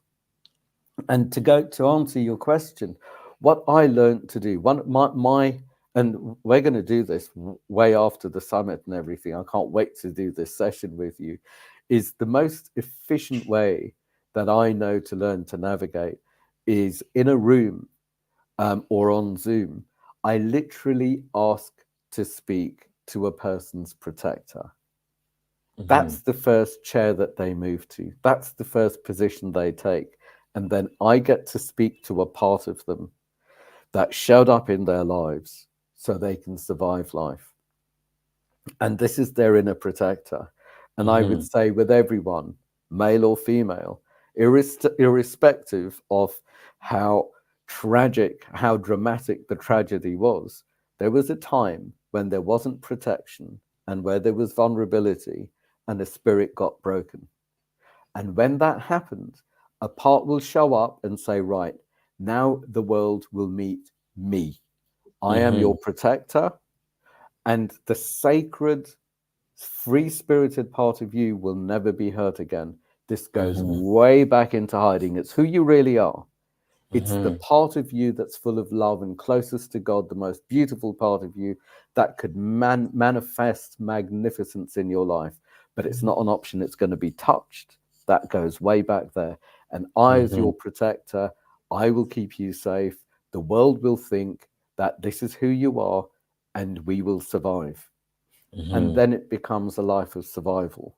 B: And to answer your question, what I learned to do, one my and we're going to do this way after the summit and everything. I can't wait to do this session with you. Is the most efficient way that I know to learn to navigate is in a room or on Zoom. I literally ask to speak to a person's protector.
A: Hmm.
B: That's the first chair that they move to. That's the first position they take. And then I get to speak to a part of them that showed up in their lives so they can survive life. And this is their inner protector. And I would
A: Hmm.
B: say, with everyone, male or female, irrespective of how tragic, how dramatic the tragedy was, there was a time when there wasn't protection and where there was vulnerability and the spirit got broken. And when that happens, a part will show up and say, right, now the world will meet me. I am
A: Hmm.
B: your protector, and the sacred, free spirited part of you will never be hurt again. This goes
A: Hmm.
B: way back into hiding. It's who you really are. It's the
A: Hmm.
B: part of you that's full of love and closest to God, the most beautiful part of you that could manifest magnificence in your life. but it's not an option that's going to be touched. That goes way back there. And I, as
A: Mm-hmm.
B: your protector, I will keep you safe. The world will think that this is who you are, and we will survive. And
A: Mm-hmm.
B: then it becomes a life of survival.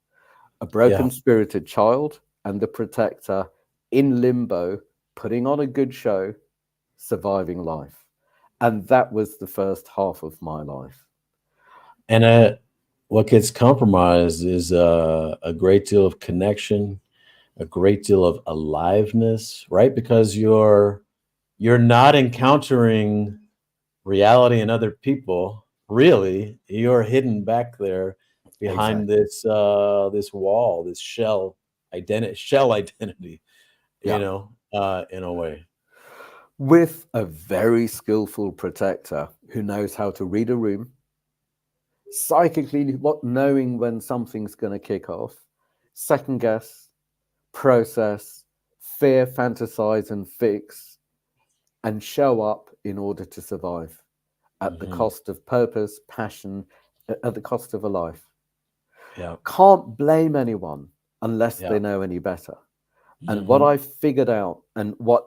B: A
A: Yeah.
B: broken spirited child and the protector in limbo, putting on a good show, surviving life. And that was the first half of my life.
A: And what gets compromised is a great deal of connection, a great deal of aliveness, right? Because you're not encountering reality and other people. Really, you're hidden back there behind
B: Exactly.
A: this wall, this shell identity,
B: Yeah.
A: in a way.
B: With a very skillful protector who knows how to read a room, psychically what knowing when something's going to kick off, second guess, process, fear, fantasize, and fix, and show up in order to survive at the
A: Hmm.
B: cost of purpose, passion, at the cost of a life.
A: Yeah.
B: Can't blame anyone unless
A: Yeah.
B: they know any better. And what
A: Hmm.
B: I figured out, and what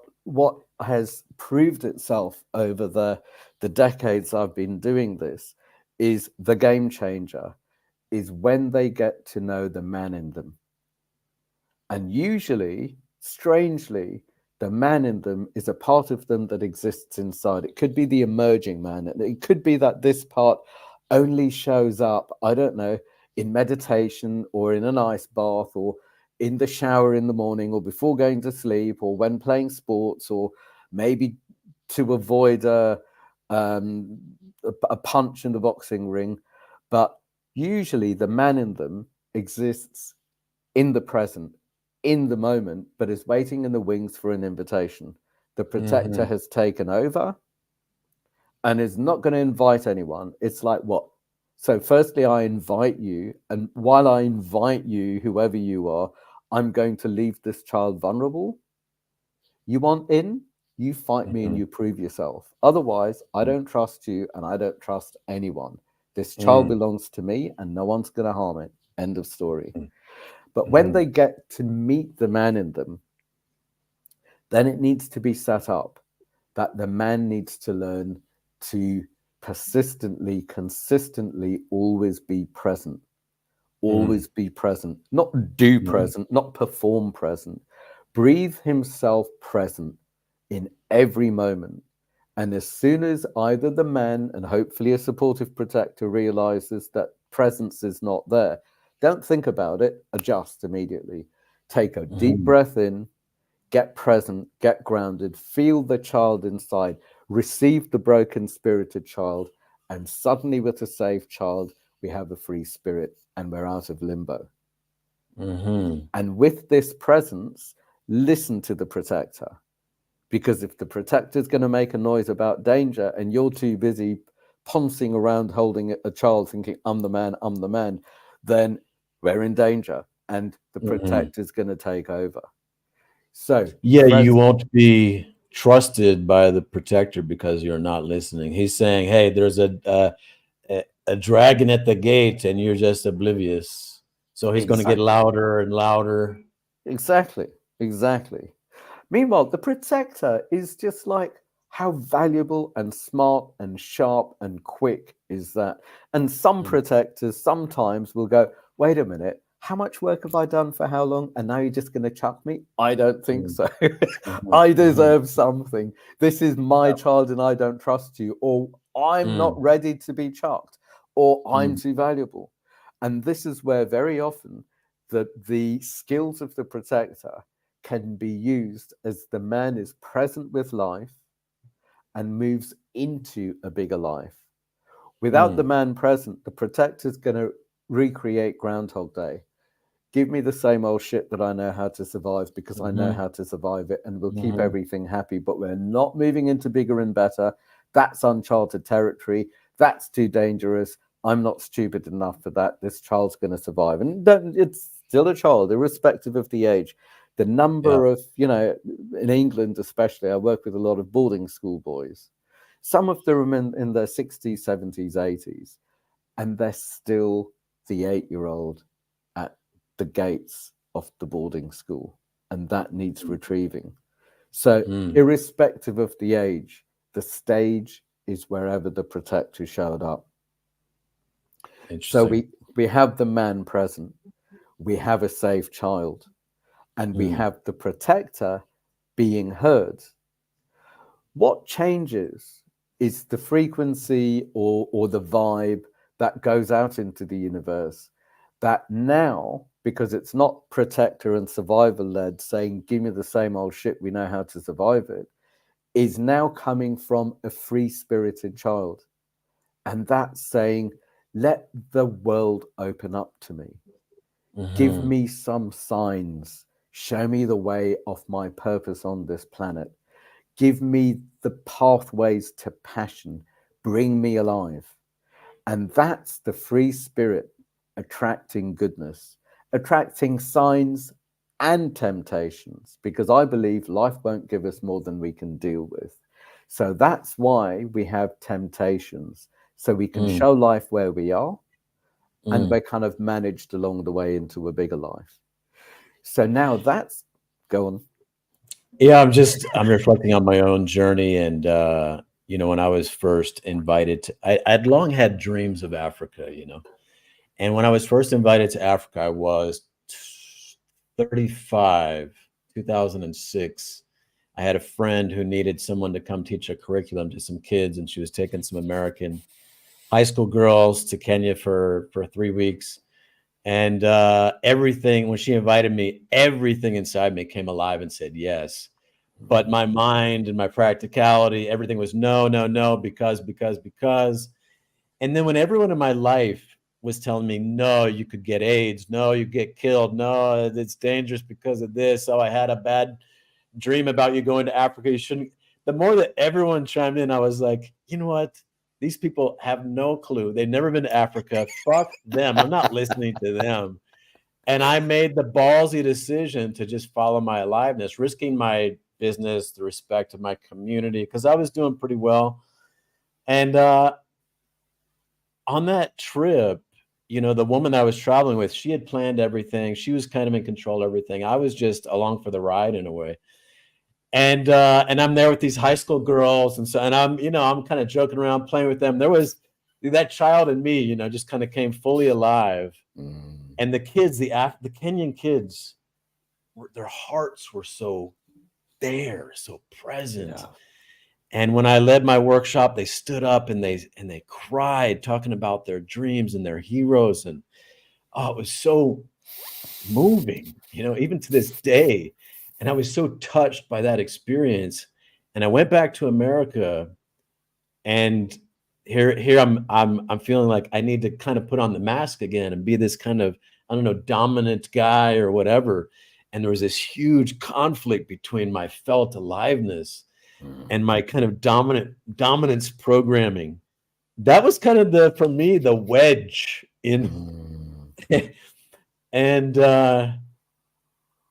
B: has proved itself over the decades I've been doing this, is the game changer is when they get to know the man in them. And usually, strangely, the man in them is a part of them that exists inside. It could be the emerging man. It could be that this part only shows up, I don't know, in meditation or in an ice bath or in the shower in the morning or before going to sleep or when playing sports or maybe to avoid um, a punch in the boxing ring. But usually the man in them exists in the present, in the moment, but is waiting in the wings for an invitation. The protector
A: Hmm.
B: has taken over and is not going to invite anyone. It's like, what? So, firstly, I invite you. And while I invite you, whoever you are, I'm going to leave this child vulnerable. You want in? You fight me and
A: Hmm.
B: you prove yourself. Otherwise, I don't trust you and I don't trust anyone. This child
A: Hmm.
B: belongs to me and no one's going to harm it. End of story. But when
A: Hmm.
B: they get to meet the man in them, then it needs to be set up that the man needs to learn to persistently, consistently always be present,
A: Hmm.
B: always be present, not do
A: Hmm.
B: present, not perform present, breathe himself present in every moment. And as soon as either the man and hopefully a supportive protector realizes that presence is not there, don't think about it, adjust immediately. Take a deep
A: Hmm.
B: breath in, get present, get grounded, feel the child inside, receive the broken spirited child, and suddenly, with a safe child, we have a free spirit and we're out of limbo.
A: Hmm.
B: And with this presence, listen to the protector. Because if the protector is going to make a noise about danger and you're too busy pouncing around holding a child thinking, I'm the man, then we're in danger and the
A: Hmm.
B: protector is going to take over. So,
A: Yeah, you won't be trusted by the protector because you're not listening. He's saying, "Hey, there's a dragon at the gate, and you're just oblivious." So he's going to get
B: exactly.
A: louder and louder.
B: Exactly, exactly. Meanwhile, the protector is just like, how valuable and smart and sharp and quick is that? And some
A: Mm,
B: protectors sometimes will go, wait a minute, how much work have I done for how long? And now you're just going to chuck me? I don't think
A: mm,
B: so.
A: mhm,
B: I
A: mhm.
B: deserve something. This is my
A: Yeah.
B: child and I don't trust you. Or I'm not
A: Mm,
B: ready to be chucked. Or I'm
A: mm,
B: too valuable. And this is where very often the skills of the protector can be used as the man is present with life and moves into a bigger life. Without the
A: mm,
B: man present, the protector's going to recreate Groundhog Day. Give me the same old shit that I know how to survive because I know
A: mhm,
B: how to survive it, and we'll keep
A: mhm,
B: everything happy. But we're not moving into bigger and better. That's uncharted territory. That's too dangerous. I'm not stupid enough for that. This child's going to survive. And it's still a child, irrespective of the age. The
A: yeah.
B: number of, in England especially, I work with a lot of boarding school boys. Some of them in their 60s, 70s, 80s, and they're still the 8-year-old the gates of the boarding school, and that needs retrieving. So,
A: Mm,
B: irrespective of the age, the stage is wherever the protector showed up. So
A: interesting.
B: we have the man present, we have a safe child, and we
A: Mm,
B: have the protector being heard. What changes is the frequency or the vibe that goes out into the universe. That now, because it's not protector and survivor led, saying, give me the same old shit, we know how to survive it, is now coming from a free spirited child. And that's saying, let the world open up to me. Give
A: mhm,
B: me some signs. Show me the way of my purpose on this planet. Give me the pathways to passion. Bring me alive. And that's the free spirit attracting goodness, attracting signs and temptations, because I believe life won't give us more than we can deal with. So that's why we have temptations, so we can
A: mm,
B: show life where we are, and
A: mm.
B: we're kind of managed along the way into a bigger life. So now that's go on.
A: Yeah, I'm reflecting on my own journey, and when I was first invited to, I'd long had dreams of Africa, and when I was first invited to Africa, I was 35, 2006. I had a friend who needed someone to come teach a curriculum to some kids, and she was taking some American high school girls to Kenya for 3 weeks. And everything, when she invited me, everything inside me came alive and said yes. But my mind and my practicality, everything was no, no, no, because. And then when everyone in my life was telling me, no, you could get AIDS, no, you get killed, no, it's dangerous because of this. Oh, I had a bad dream about you going to Africa. You shouldn't. The more that everyone chimed in, I was like, you know what? These people have no clue. They've never been to Africa. Fuck them. I'm not listening to them. And I made the ballsy decision to just follow my aliveness, risking my business, the respect of my community, because I was doing pretty well. And on that trip, the woman I was traveling with, she had planned everything. She was kind of in control of everything. I was just along for the ride in a way. And I'm there with these high school girls, and I'm kind of joking around, playing with them. There was that child in me, just kind of came fully alive.
B: Mm,
A: And the kids, the Kenyan kids, their hearts were so there, so present.
B: yeah.
A: And when I led my workshop, they stood up and they cried, talking about their dreams and their heroes. And oh, it was so moving, even to this day. And I was so touched by that experience. And I went back to America, and here I'm feeling like I need to kind of put on the mask again and be this kind of, I don't know, dominant guy or whatever. And there was this huge conflict between my felt aliveness
B: Mm,
A: and my kind of dominance programming. That was kind of for me, the wedge in.
B: mm.
A: And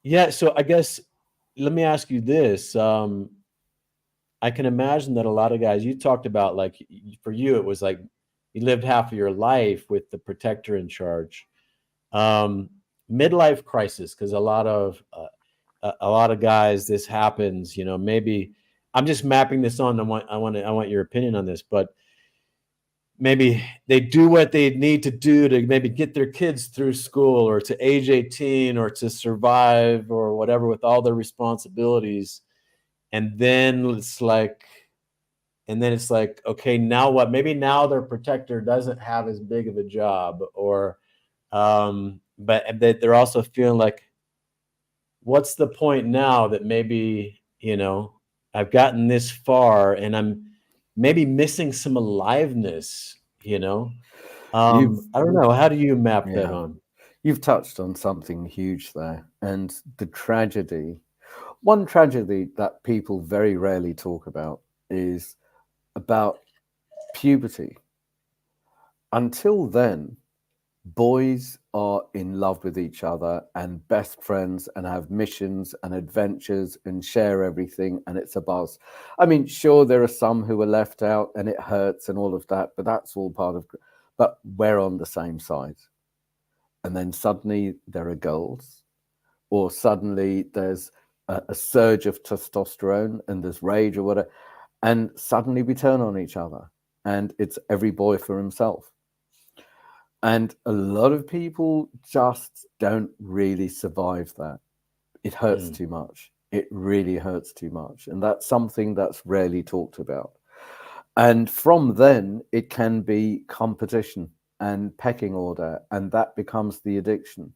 A: yeah, so I guess let me ask you this. I can imagine that a lot of guys, you talked about, like, for you, it was like you lived half of your life with the protector in charge. Um, Midlife crisis, because a lot of guys, this happens. Maybe I'm just mapping this on. I want your opinion on this, but maybe they do what they need to do to maybe get their kids through school or to age 18 or to survive or whatever with all their responsibilities. And then it's like, okay, now what? Maybe now their protector doesn't have as big of a job, or but that they're also feeling like, what's the point now that maybe, I've gotten this far and I'm maybe missing some aliveness,
B: You've
A: I don't know. How do you map that
B: yeah,
A: on?
B: you've touched on something huge there, and the tragedy. One tragedy that people very rarely talk about is about puberty. Until then, boys are in love with each other and best friends and have missions and adventures and share everything, and it's a buzz. I mean, sure, there are some who are left out and it hurts and all of that, but that's all part of. But we're on the same side. and then suddenly there are girls, or suddenly there's a surge of testosterone and there's rage or whatever, and suddenly we turn on each other, and it's every boy for himself. And a lot of people just don't really survive that. It hurts
A: Mm,
B: too much. It really hurts too much. And that's something that's rarely talked about. And from then, it can be competition and pecking order, and that becomes the addiction.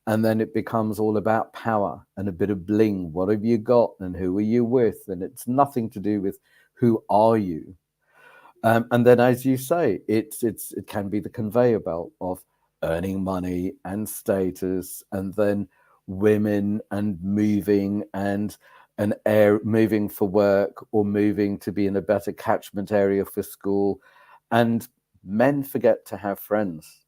B: And then it becomes all about power and a bit of bling. What have you got, and who are you with? And it's nothing to do with who are you. And then, as you say, it can be the conveyor belt of earning money and status, and then women and moving, and air moving for work, or moving to be in a better catchment area for school, and men forget to have friends.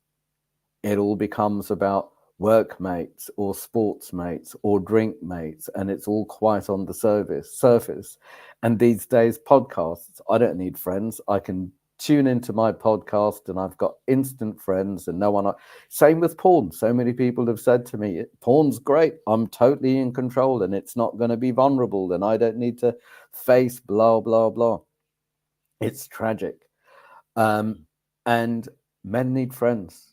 B: It all becomes about workmates or sports mates or drink mates, and it's all quite on the surface. And these days, podcasts, I don't need friends. I can tune into my podcast and I've got instant friends, and no one. Same with porn. So many people have said to me, porn's great. I'm totally in control and it's not going to be vulnerable, and I don't need to face blah, blah, blah. It's tragic. Um,
A: mm.
B: and men need friends.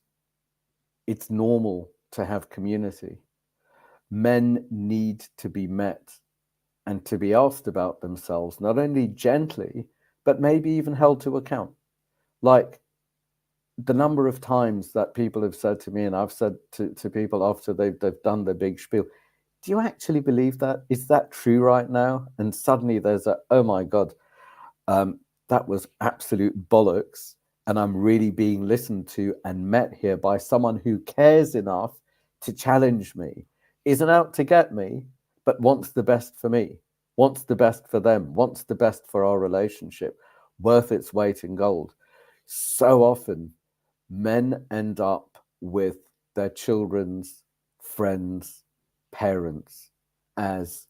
B: It's normal to have community. Men need to be met and to be asked about themselves, not only gently, but maybe even held to account. Like the number of times that people have said to me, and I've said to people after they've done their big spiel, do you actually believe that? Is that true right now? And suddenly there's a, oh my God, that was absolute bollocks. And I'm really being listened to and met here by someone who cares enough to challenge me, isn't out to get me, but wants the best for me, wants the best for them, wants the best for our relationship, worth its weight in gold. So often, men end up with their children's friends, parents as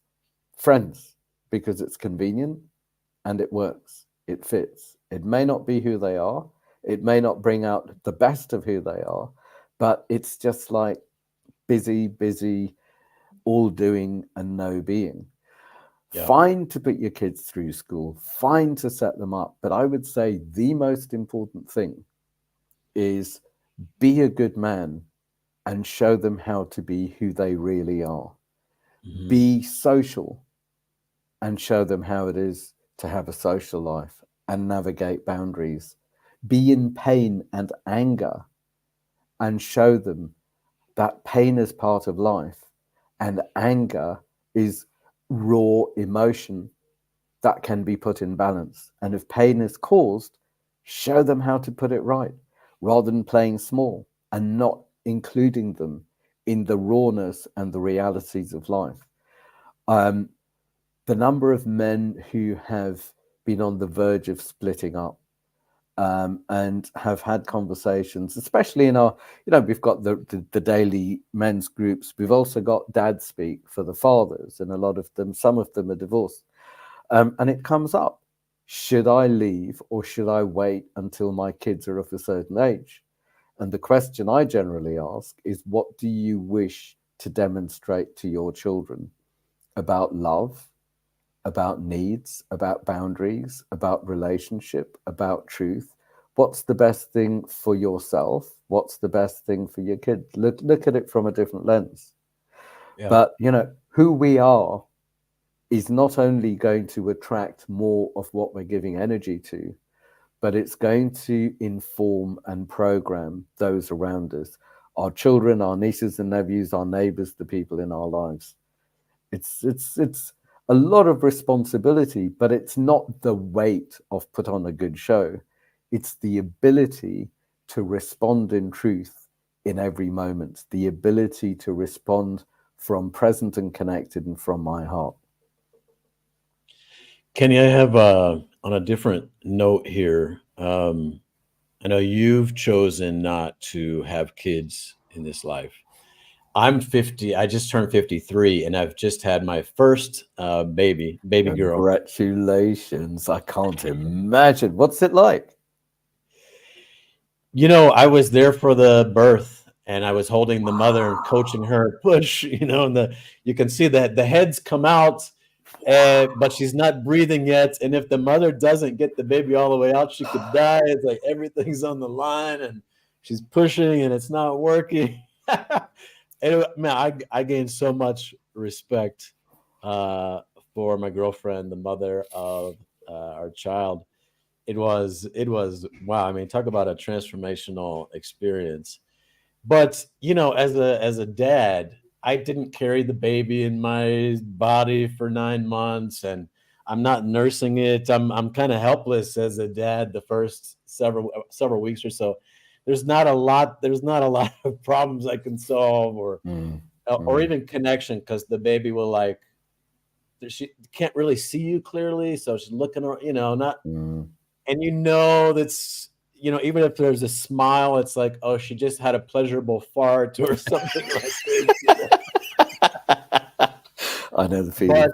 B: friends because it's convenient and it works. It fits. It may not be who they are. It may not bring out the best of who they are, but it's just like busy, busy, all doing and no being.
A: Yeah.
B: Fine to put your kids through school, fine to set them up. But I would say the most important thing is be a good man and show them how to be who they really are.
A: Hmm.
B: Be social and show them how it is to have a social life and navigate boundaries. Be in pain and anger and show them that pain is part of life and anger is raw emotion that can be put in balance. And if pain is caused, show them how to put it right rather than playing small and not including them in the rawness and the realities of life. Um, the number of men who have been on the verge of splitting up, and have had conversations, especially in our, we've got the daily men's groups. We've also got dad speak for the fathers, and a lot of them, some of them are divorced. And it comes up, should I leave or should I wait until my kids are of a certain age? And the question I generally ask is, what do you wish to demonstrate to your children about love, about needs, about boundaries, about relationship, about truth? What's the best thing for yourself? What's the best thing for your kid? Look at it from a different lens.
A: Yeah.
B: But, who we are is not only going to attract more of what we're giving energy to, but it's going to inform and program those around us, our children, our nieces and nephews, our neighbors, the people in our lives. It's a lot of responsibility, but it's not the weight of put on a good show. It's the ability to respond in truth in every moment, the ability to respond from present and connected and from my heart.
A: Kenny, I have on a different note here. I know you've chosen not to have kids in this life. I'm 50. I just turned 53, and I've just had my first baby girl.
B: Congratulations. I can't imagine. What's it like?
A: I was there for the birth. and I was holding the mother and coaching her push, and you can see that the heads come out, but she's not breathing yet. And if the mother doesn't get the baby all the way out, she could die. It's like everything's on the line, and she's pushing, and it's not working. And man, I gained so much respect for my girlfriend, the mother of our child. It was wow. I mean, talk about a transformational experience. But as a dad, I didn't carry the baby in my body for 9 months, and I'm not nursing it. I'm kind of helpless as a dad the first several weeks or so. There's not a lot of problems I can solve, or even connection, because the baby will, like, she can't really see you clearly, so she's looking around, not, and that's, even if there's a smile, it's like, oh, she just had a pleasurable fart or something like this.
B: I know the feeling.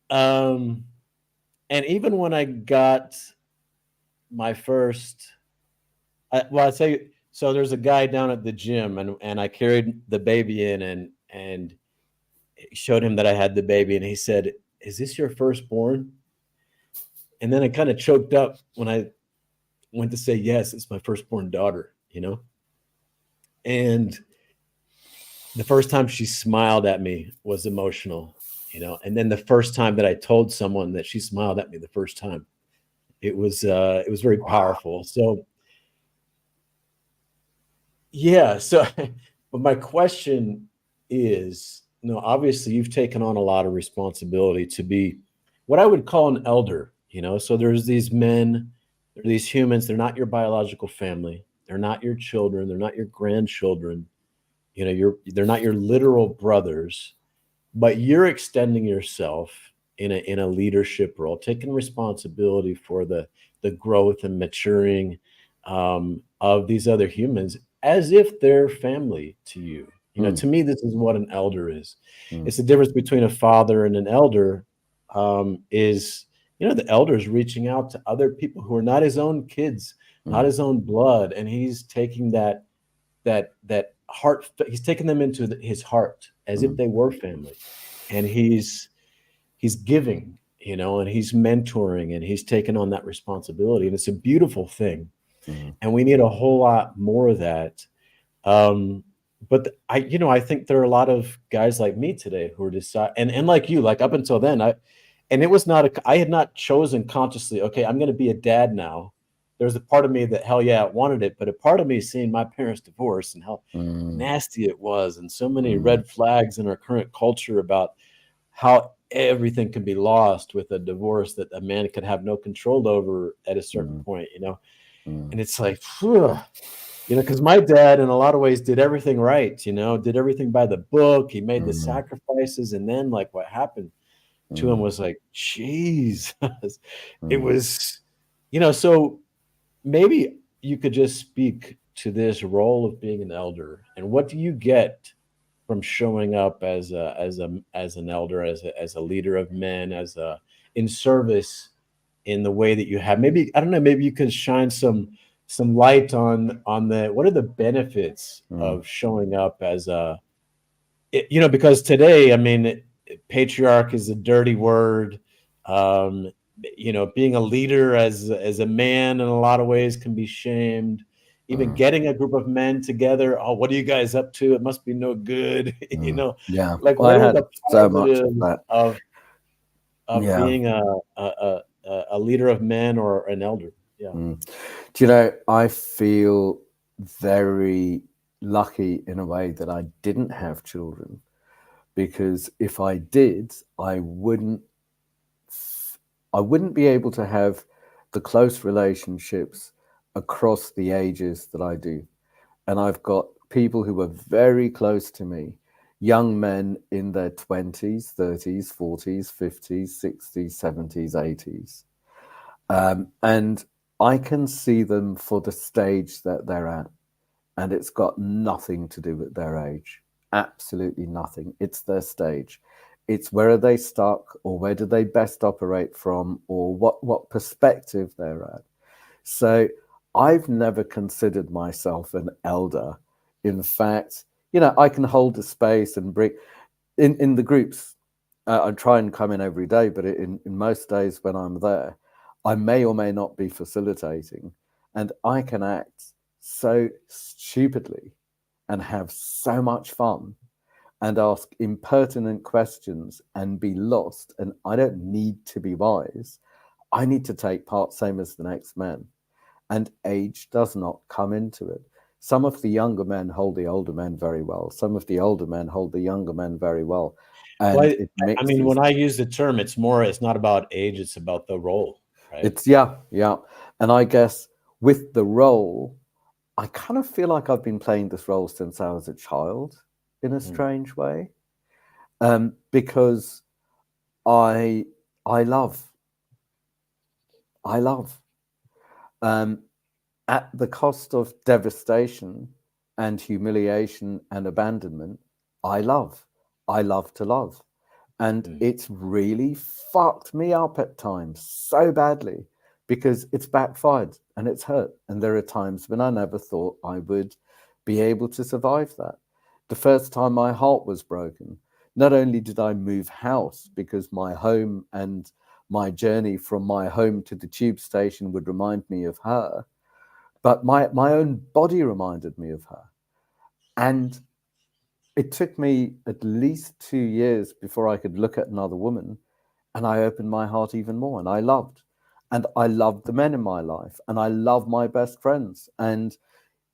A: But and even when I got my first, I'd say, so there's a guy down at the gym, and I carried the baby in, and showed him that I had the baby, and he said, "Is this your firstborn?" And then I kind of choked up when I went to say, "Yes, it's my firstborn daughter," And the first time she smiled at me was emotional, And then the first time that I told someone that she smiled at me the first time, it was very powerful. So yeah. So, but my question is, obviously you've taken on a lot of responsibility to be what I would call an elder, So there's these men, there are these humans. They're not your biological family. They're not your children. They're not your grandchildren. They're not your literal brothers, but you're extending yourself in a leadership role, taking responsibility for the growth and maturing of these other humans, as if they're family to you. To me, this is what an elder is. It's the difference between a father and an elder. Is the elder is reaching out to other people who are not his own kids, not his own blood, and he's taking that heart. He's taking them into his heart as if they were family, and he's giving, and he's mentoring, and he's taking on that responsibility, and it's a beautiful thing. And we need a whole lot more of that. But I think there are a lot of guys like me today who are and like you, like up until then, and it was not I had not chosen consciously, okay, I'm going to be a dad now. There's a part of me that, hell yeah, wanted it, but a part of me seeing my parents divorce and how nasty it was, and so many red flags in our current culture about how everything can be lost with a divorce that a man could have no control over at a certain point, And it's like, because my dad in a lot of ways did everything right, did everything by the book. He made the sacrifices, and then, like, what happened to him was like, Jesus. It was, so maybe you could just speak to this role of being an elder, and what do you get from showing up as an elder, as a leader of men, in service in the way that you have. Maybe, I don't know, maybe you could shine some light on what are the benefits of showing up as because today, I mean, patriarch is a dirty word. Being a leader as a man in a lot of ways can be shamed. Even getting a group of men together, oh, what are you guys up to? It must be no good.
B: Yeah.
A: Like,
B: Well,
A: what
B: I
A: are
B: had
A: the
B: so much of
A: positives
B: that.
A: of being a leader of men or an elder? Yeah.
B: Do you know, I feel very lucky in a way that I didn't have children, because if I did, I wouldn't be able to have the close relationships across the ages that I do. And I've got people who are very close to me, young men in their 20s, 30s, 40s, 50s, 60s, 70s, 80s. And I can see them for the stage that they're at. And it's got nothing to do with their age. Absolutely nothing. It's their stage. It's where are they stuck, or where do they best operate from, or what perspective they're at. So I've never considered myself an elder In fact, I can hold a space and bring in the groups. I try and come in every day, but in most days when I'm there, I may or may not be facilitating, and I can act so stupidly and have so much fun and ask impertinent questions and be lost. And I don't need to be wise. I need to take part, same as the next man. And age does not come into it. Some of the younger men hold the older men very well. Some of the older men hold the younger men very well.
A: Well,
B: And it
A: I mean,
B: mixes.
A: when I use the term, it's not about age, it's about the role, right?
B: It's, yeah, yeah. And I guess with the role, I kind of feel like I've been playing this role since I was a child in a
A: Mm,
B: strange way. Because I I love. I love. Um, at the cost of devastation and humiliation and abandonment, I love. I love to love. And
A: mm,
B: it's really fucked me up at times so badly because it's backfired and it's hurt. And there are times when I never thought I would be able to survive that. The first time my heart was broken, not only did I move house because my home and my journey from my home to the tube station would remind me of her, but my own body reminded me of her. And it took me at least 2 years before I could look at another woman, and I opened my heart even more, and I loved. And I loved the men in my life, and I love my best friends. And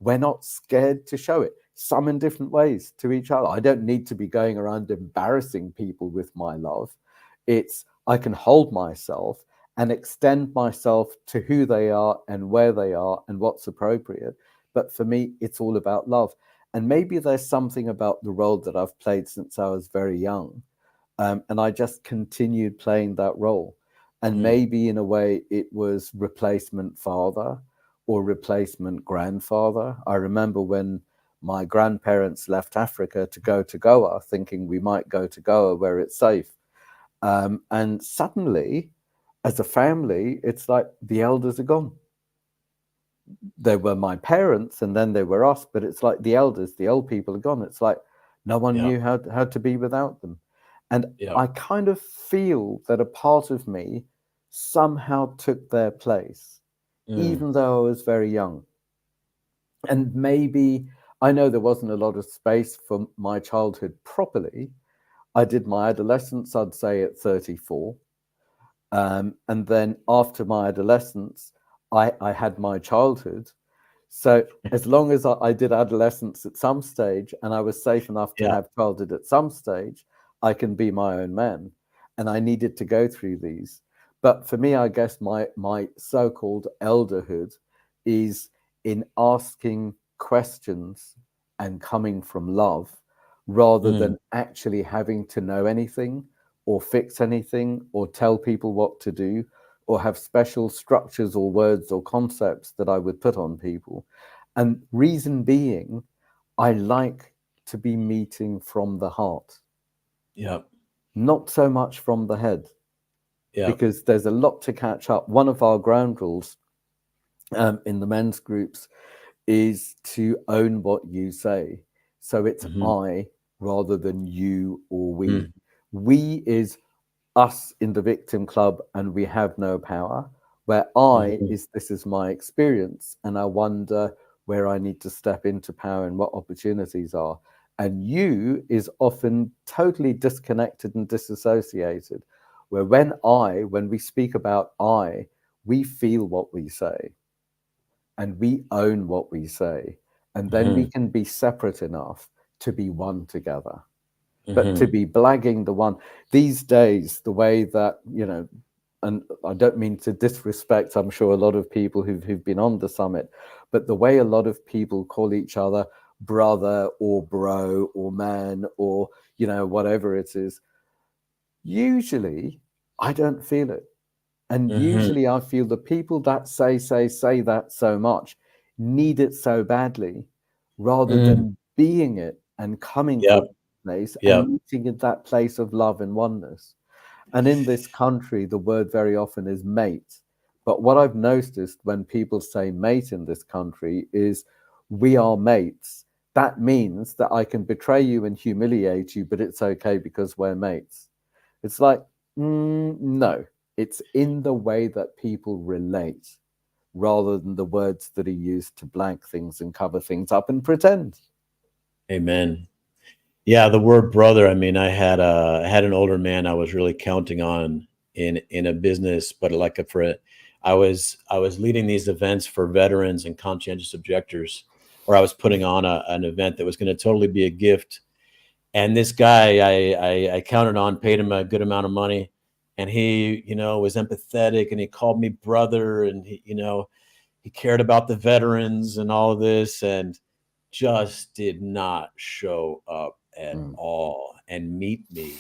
B: we're not scared to show it, some in different ways to each other. I don't need to be going around embarrassing people with my love. It's I can hold myself and extend myself to who they are and where they are and what's appropriate. But for me, it's all about love. And maybe there's something about the role that I've played since I was very young, and I just continued playing that role. And
A: mm.
B: maybe in a way, it was replacement father or replacement grandfather. I remember when my grandparents left Africa to go to Goa, thinking we might go to Goa where it's safe. And suddenly, as a family, it's like the elders are gone. They were my parents and then they were us, but it's like the elders, the old people are gone. It's like no one
A: Yeah,
B: knew how to be without them. And
A: yeah.
B: I kind of feel that a part of me somehow took their place,
A: Mm,
B: even though I was very young. And maybe I know there wasn't a lot of space for my childhood properly. I did my adolescence, I'd say, at 34. And then after my adolescence, I had my childhood. So as long as I did adolescence at some stage and I was safe enough to
A: yeah.
B: have childhood at some stage, I can be my own man. And I needed to go through these. But for me, I guess my so-called elderhood is in asking questions and coming from love rather
A: Mm,
B: than actually having to know anything or fix anything or tell people what to do or have special structures or words or concepts that I would put on people. And reason being, I like to be meeting from the heart,
A: yeah,
B: not so much from the head,
A: yeah.
B: because there's a lot to catch up. One of our ground rules in the men's groups is to own what you say. So it's
A: Mhm,
B: I rather than you or we.
A: mm,
B: We is us in the victim club and we have no power, where I
A: mhm,
B: is this is my experience and I wonder where I need to step into power and what opportunities are. And you is often totally disconnected and disassociated, where when we speak about I, we feel what we say and we own what we say. And then we
A: mhm,
B: can be separate enough to be one together. But to
A: mhm,
B: be blagging the one these days, the way that, and I don't mean to disrespect, I'm sure a lot of people who've been on the summit, but the way a lot of people call each other brother or bro or man or, whatever it is, usually I don't feel it. And
A: mhm,
B: usually I feel the people that say that so much need it so badly rather
A: mm.
B: than being it and coming
A: Yep,
B: from that place
A: yep.
B: and meeting in that place of love and oneness. And in this country, the word very often is mate. But what I've noticed when people say mate in this country is we are mates. that means that I can betray you and humiliate you, but it's okay because we're mates. It's like, no, it's in the way that people relate rather than the words that are used to blank things and cover things up and pretend.
A: Amen. Yeah, the word brother. I mean, I had an older man I was really counting on in a business, but like a for I was leading these events for veterans and conscientious objectors, or I was putting on an event that was going to totally be a gift. And this guy I counted on, paid him a good amount of money, and he, was empathetic, and he called me brother, and he cared about the veterans and all of this, and just did not show up at
B: Mm,
A: all and meet me.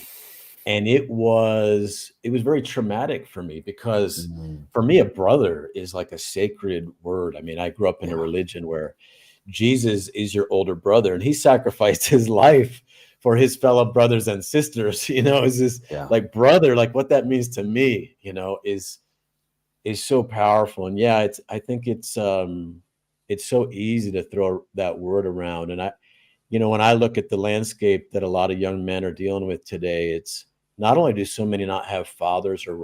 A: And it was very traumatic for me, because
B: mm,
A: for me a brother is like a sacred word. I mean, I grew up in a
B: yeah,
A: religion where Jesus is your older brother, and he sacrificed his life for his fellow brothers and sisters. Is this
B: yeah.
A: like brother, like what that means to me, is so powerful. And yeah, I think it's so easy to throw that word around. And when I look at the landscape that a lot of young men are dealing with today, it's not only do so many not have fathers or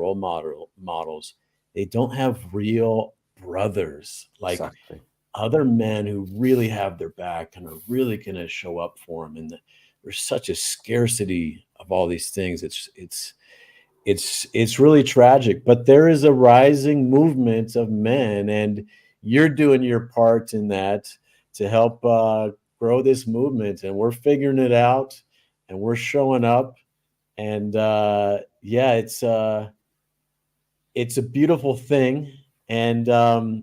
A: models, they don't have real brothers, like
B: Exactly.
A: other men who really have their back and are really going to show up for them. And there's such a scarcity of all these things. It's really tragic, but there is a rising movement of men, and you're doing your part in that to help grow this movement, and we're figuring it out, and we're showing up. And yeah, it's a beautiful thing. And I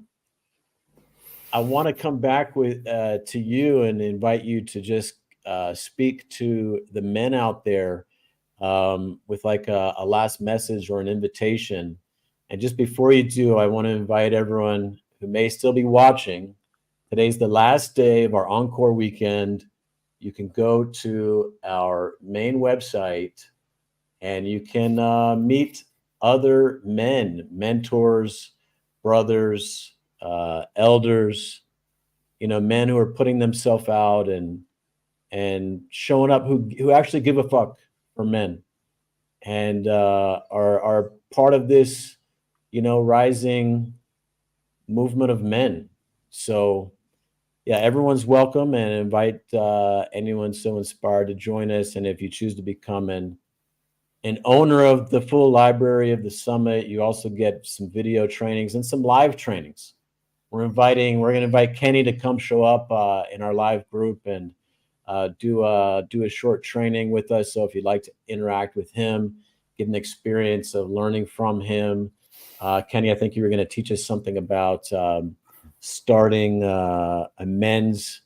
A: want to come back with to you and invite you to just speak to the men out there, with like a last message or an invitation. And just before you do, I want to invite everyone who may still be watching. Today's the last day of our encore weekend. You can go to our main website, and you can meet other men, mentors, brothers, elders, men who are putting themselves out and showing up, who actually give a fuck for men, and are part of this, rising movement of men. So yeah, everyone's welcome, and invite anyone so inspired to join us. And if you choose to become an owner of the full library of the summit, you also get some video trainings and some live trainings. We're going to invite Kenny to come show up in our live group and do a short training with us. So if you'd like to interact with him, get an experience of learning from him, Kenny, I think you were going to teach us something about starting a men's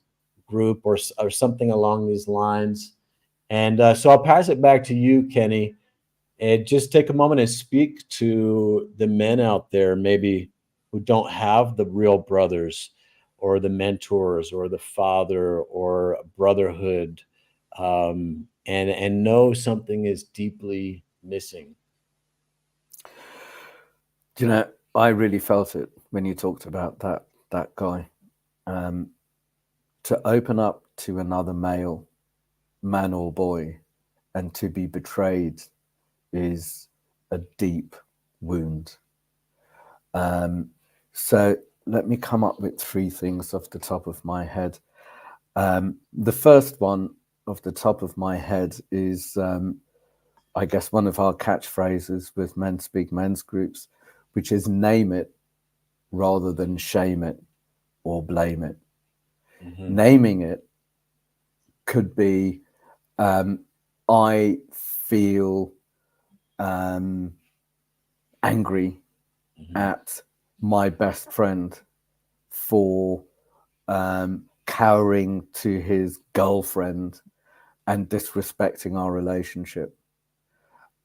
A: group, or something along these lines. And so I'll pass it back to you, Kenny, and just take a moment and speak to the men out there, maybe who don't have the real brothers, or the mentors, or the father, or brotherhood, and know something is deeply missing.
B: Do you know, I really felt it when you talked about that guy. Um, to open up to another male, man or boy, and to be betrayed is a deep wound. Um, so let me come up with three things off the top of my head. The first one off the top of my head is, I guess, one of our catchphrases with Men Speak Men's groups, which is name it rather than shame it or blame it.
A: Mm-hmm.
B: Naming it could be, I feel angry
A: Mm-hmm.
B: at my best friend for cowering to his girlfriend and disrespecting our relationship.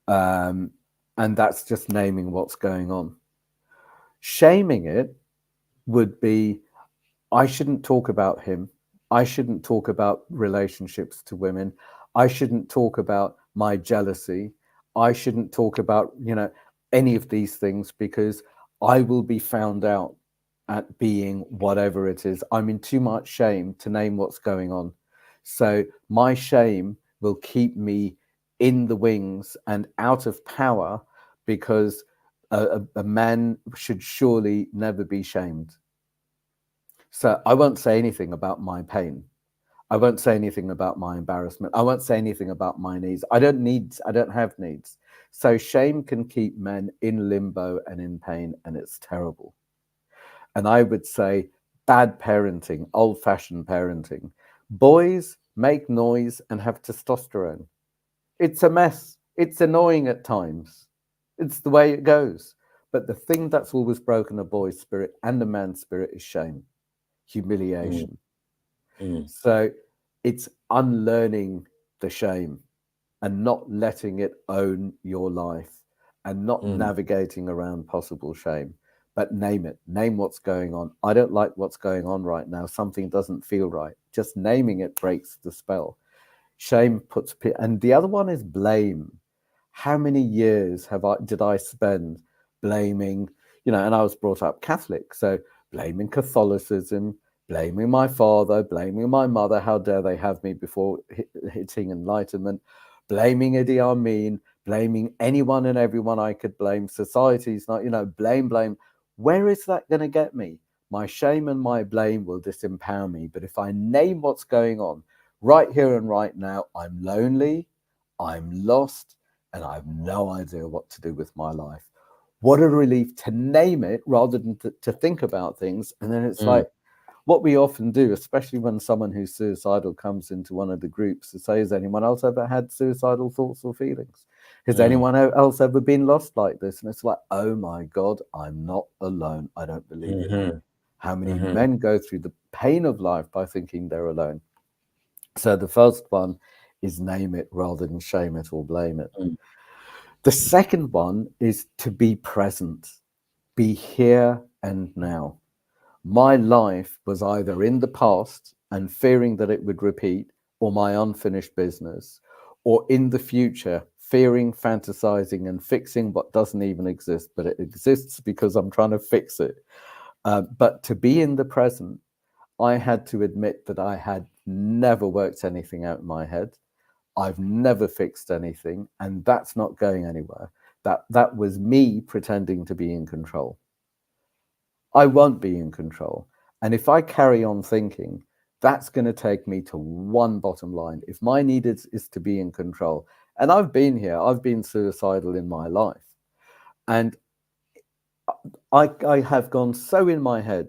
B: And that's just naming what's going on. Shaming it would be, I shouldn't talk about him. I shouldn't talk about relationships to women. I shouldn't talk about my jealousy. I shouldn't talk about, any of these things, because I will be found out at being whatever it is. I'm in too much shame to name what's going on. So my shame will keep me in the wings and out of power, because a man should surely never be shamed. So I won't say anything about my pain. I won't say anything about my embarrassment. I won't say anything about my needs. I don't have needs. So shame can keep men in limbo and in pain, and it's terrible. And I would say bad parenting, old-fashioned parenting. Boys make noise and have testosterone. It's a mess. It's annoying at times. It's the way it goes. But the thing that's always broken a boy's spirit and a man's spirit is shame,
A: Mm,
B: humiliation.
A: mm,
B: So it's unlearning the shame and not letting it own your life and not
A: mm,
B: navigating around possible shame, but name it. Name what's going on. I don't like what's going on right now. Something doesn't feel right. Just naming it breaks the spell. Shame puts, and the other one is blame. How many years did I spend blaming, and I was brought up Catholic, so blaming Catholicism, blaming my father, blaming my mother, how dare they have me before hitting enlightenment, blaming Idi Amin, blaming anyone and everyone I could blame. Society's not, blame. Where is that going to get me? My shame and my blame will disempower me. But if I name what's going on right here and right now, I'm lonely, I'm lost, and I have no idea what to do with my life. What a relief to name it rather than to think about things. And then it's
A: mm,
B: like what we often do, especially when someone who's suicidal comes into one of the groups to say, has anyone else ever had suicidal thoughts or feelings? Has
A: mm,
B: anyone else ever been lost like this? And it's like, oh my God, I'm not alone. I don't believe it.
A: mhm,
B: How many
A: mhm,
B: men go through the pain of life by thinking they're alone? So the first one is name it rather than shame it or blame it.
A: mm,
B: The second one is to be present, be here and now. My life was either in the past and fearing that it would repeat, or my unfinished business, or in the future, fearing, fantasizing, and fixing what doesn't even exist, but it exists because I'm trying to fix it. But to be in the present, I had to admit that I had never worked anything out in my head. I've never fixed anything, and that's not going anywhere. That was me pretending to be in control. I won't be in control. And if I carry on thinking, that's going to take me to one bottom line. If my need is to be in control, and I've been here, I've been suicidal in my life. And I have gone so in my head,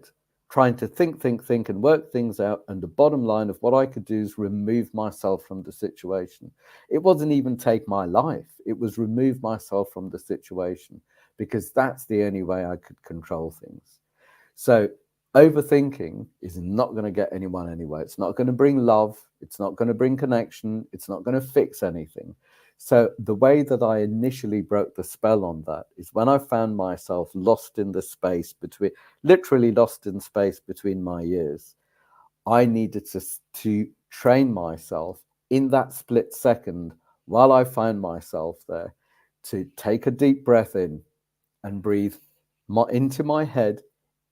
B: trying to think, and work things out. And the bottom line of what I could do is remove myself from the situation. It wasn't even take my life, it was remove myself from the situation, because that's the only way I could control things. So overthinking is not going to get anyone anywhere. It's not going to bring love. It's not going to bring connection. It's not going to fix anything. So the way that I initially broke the spell on that is when I found myself lost in the space between, literally lost in space between my ears. I needed to train myself in that split second while I found myself there to take a deep breath in and breathe into my head,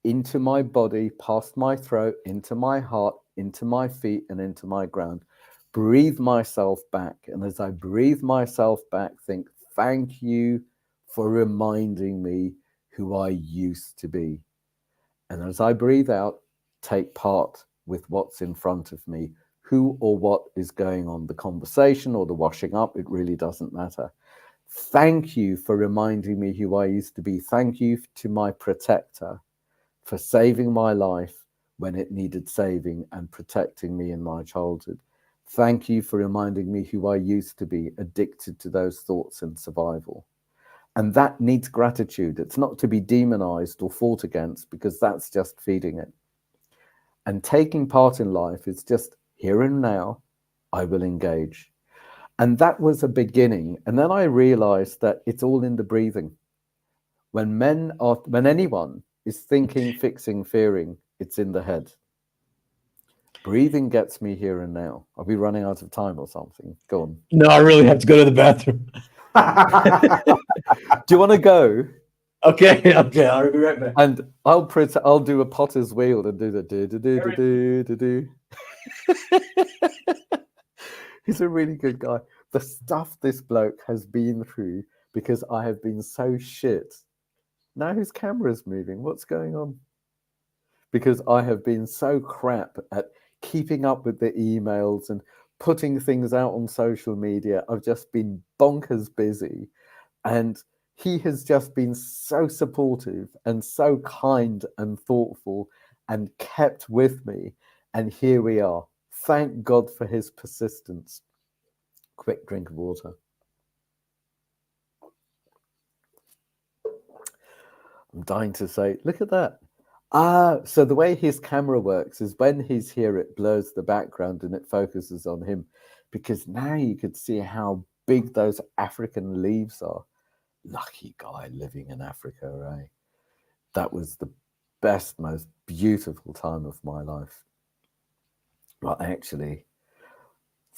B: into my body, past my throat, into my heart, into my feet, and into my ground. Breathe myself back. And as I breathe myself back, think, thank you for reminding me who I used to be. And as I breathe out, take part with what's in front of me, who or what is going on, the conversation or the washing up, it really doesn't matter. Thank you for reminding me who I used to be. Thank you to my protector for saving my life when it needed saving and protecting me in my childhood. Thank you for reminding me who I used to be, addicted to those thoughts and survival. And that needs gratitude. It's not to be demonized or fought against, because that's just feeding it. And taking part in life is just here and now, I will engage. And that was a beginning. And then I realized that it's all in the breathing. When anyone is thinking, fixing, fearing, it's in the head. Breathing gets me here and now. Are we running out of time or something? Go on.
A: No, I really have to go to the bathroom.
B: Do you want to go?
A: Okay, I'll be right back.
B: And I'll do a potter's wheel and do the do do do do do do do. He's a really good guy. The stuff this bloke has been through because I have been so shit. Now his camera's moving. What's going on? Because I have been so crap at keeping up with the emails and putting things out on social media. I've just been bonkers busy. And he has just been so supportive and so kind and thoughtful and kept with me. And here we are. Thank God for his persistence. Quick drink of water. I'm dying to say, look at that. So the way his camera works is when he's here, it blurs the background and it focuses on him, because now you could see how big those African leaves are. Lucky guy living in Africa, right? That was the best, most beautiful time of my life. Well, actually,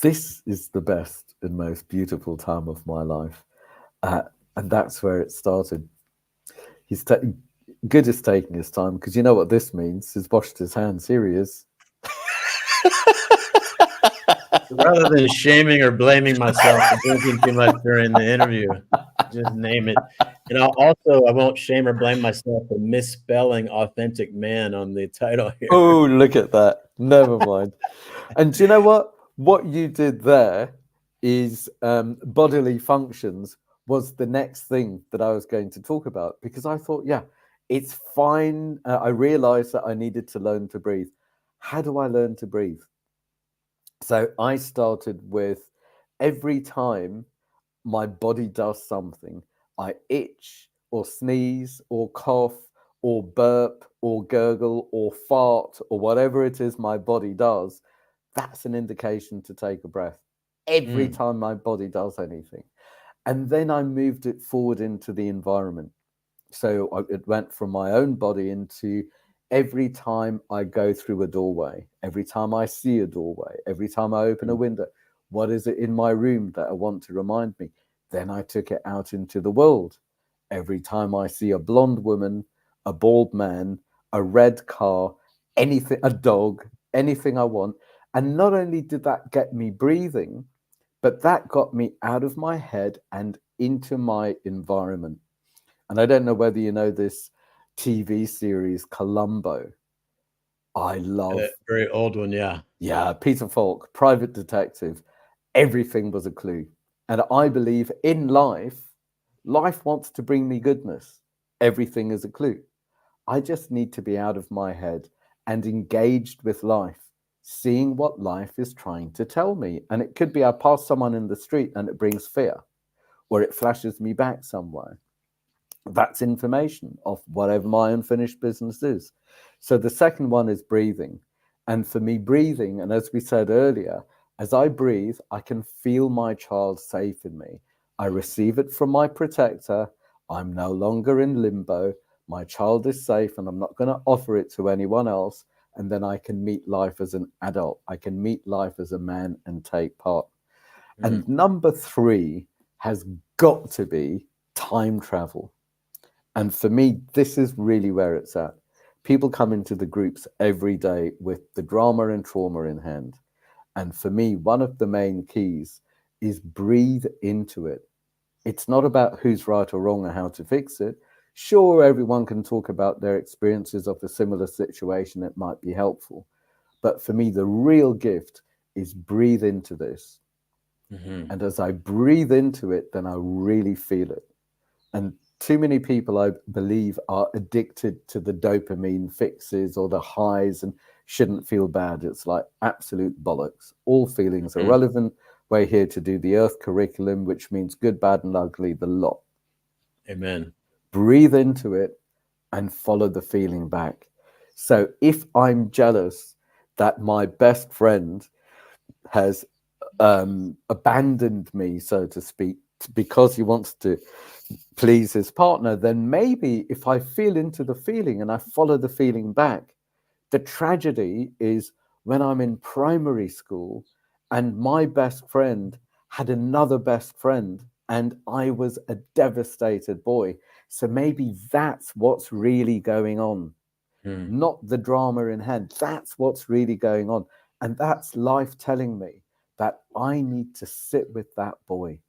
B: this is the best and most beautiful time of my life. And that's where it started. He's good is taking his time, because you know what this means. He's washed his hands. Here he is.
A: Rather than shaming or blaming myself for drinking too much during the interview, just name it. And I won't shame or blame myself for misspelling "authentic man" on the title here.
B: Oh, look at that. Never mind. And do you know what? What you did there is bodily functions was the next thing that I was going to talk about, because I thought, yeah, it's fine. I realized that I needed to learn to breathe. How do I learn to breathe? So I started with, every time my body does something, I itch or sneeze or cough or burp or gurgle or fart or whatever it is my body does, that's an indication to take a breath. Every time my body does anything. And then I moved it forward into the environment. So it went from my own body into every time I go through a doorway, every time I see a doorway, every time I open a window, what is it in my room that I want to remind me? Then I took it out into the world. Every time I see a blonde woman, a bald man, a red car, anything, a dog, anything I want. And not only did that get me breathing, but that got me out of my head and into my environment. And I don't know whether you know this TV series, Columbo. I love.
A: Very old one, yeah.
B: Yeah, Peter Falk, private detective. Everything was a clue. And I believe in life, life wants to bring me goodness. Everything is a clue. I just need to be out of my head and engaged with life, seeing what life is trying to tell me. And it could be I pass someone in the street and it brings fear, or it flashes me back somewhere. That's information of whatever my unfinished business is. So the second one is breathing. And for me, breathing, and as we said earlier, as I breathe, I can feel my child safe in me. I receive it from my protector. I'm no longer in limbo. My child is safe, and I'm not going to offer it to anyone else. And then I can meet life as an adult. I can meet life as a man and take part. And number 3 has got to be time travel. And for me, this is really where it's at. People come into the groups every day with the drama and trauma in hand. And for me, one of the main keys is breathe into it. It's not about who's right or wrong or how to fix it. Sure, everyone can talk about their experiences of a similar situation. It might be helpful. But for me, the real gift is breathe into this. And as I breathe into it, then I really feel it. And too many people, I believe, are addicted to the dopamine fixes or the highs and shouldn't feel bad. It's like absolute bollocks. All feelings are relevant. We're here to do the Earth curriculum, which means good, bad, and ugly, the lot.
A: Amen.
B: Breathe into it and follow the feeling back. So if I'm jealous that my best friend has abandoned me, so to speak, because he wants to please his partner, then maybe if I feel into the feeling and I follow the feeling back, the tragedy is when I'm in primary school and my best friend had another best friend and I was a devastated boy. So maybe that's what's really going on, not the drama in hand. That's what's really going on. And that's life telling me that I need to sit with that boy.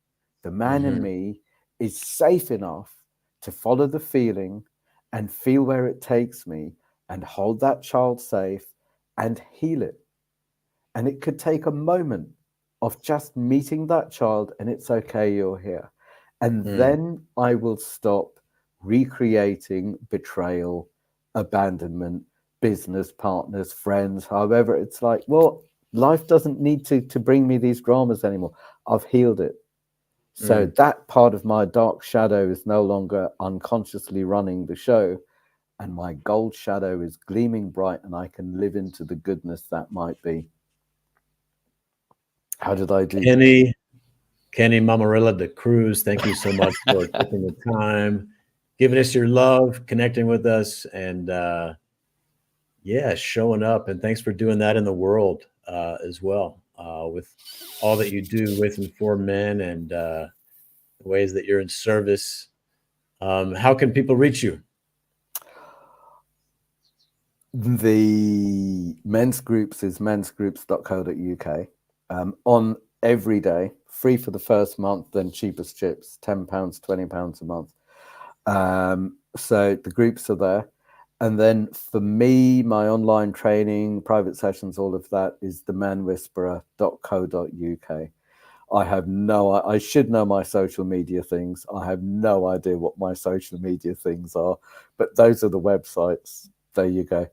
B: The man in
A: Mhm.
B: me is safe enough to follow the feeling and feel where it takes me and hold that child safe and heal it. And it could take a moment of just meeting that child and it's okay, you're here. And
A: Mm.
B: then I will stop recreating betrayal, abandonment, business partners, friends, however. It's like, well, life doesn't need to bring me these dramas anymore. I've healed it. So
A: Mm.
B: that part of my dark shadow is no longer unconsciously running the show. And my gold shadow is gleaming bright, and I can live into the goodness that might be. How did I do?
A: Kenny Mammarella-D-Cruz, thank you so much for taking the time, giving us your love, connecting with us, and yeah, showing up. And thanks for doing that in the world as well, with all that you do with and for men, and the ways that you're in service. How can people reach you?
B: The men's groups is mensgroups.co.uk. On every day, free for the first month, then cheapest chips, £10, £20 a month. So the groups are there. And then for me, my online training, private sessions, all of that is themanwhisperer.co.uk. I should know my social media things. I have no idea what my social media things are, but those are the websites. There you go.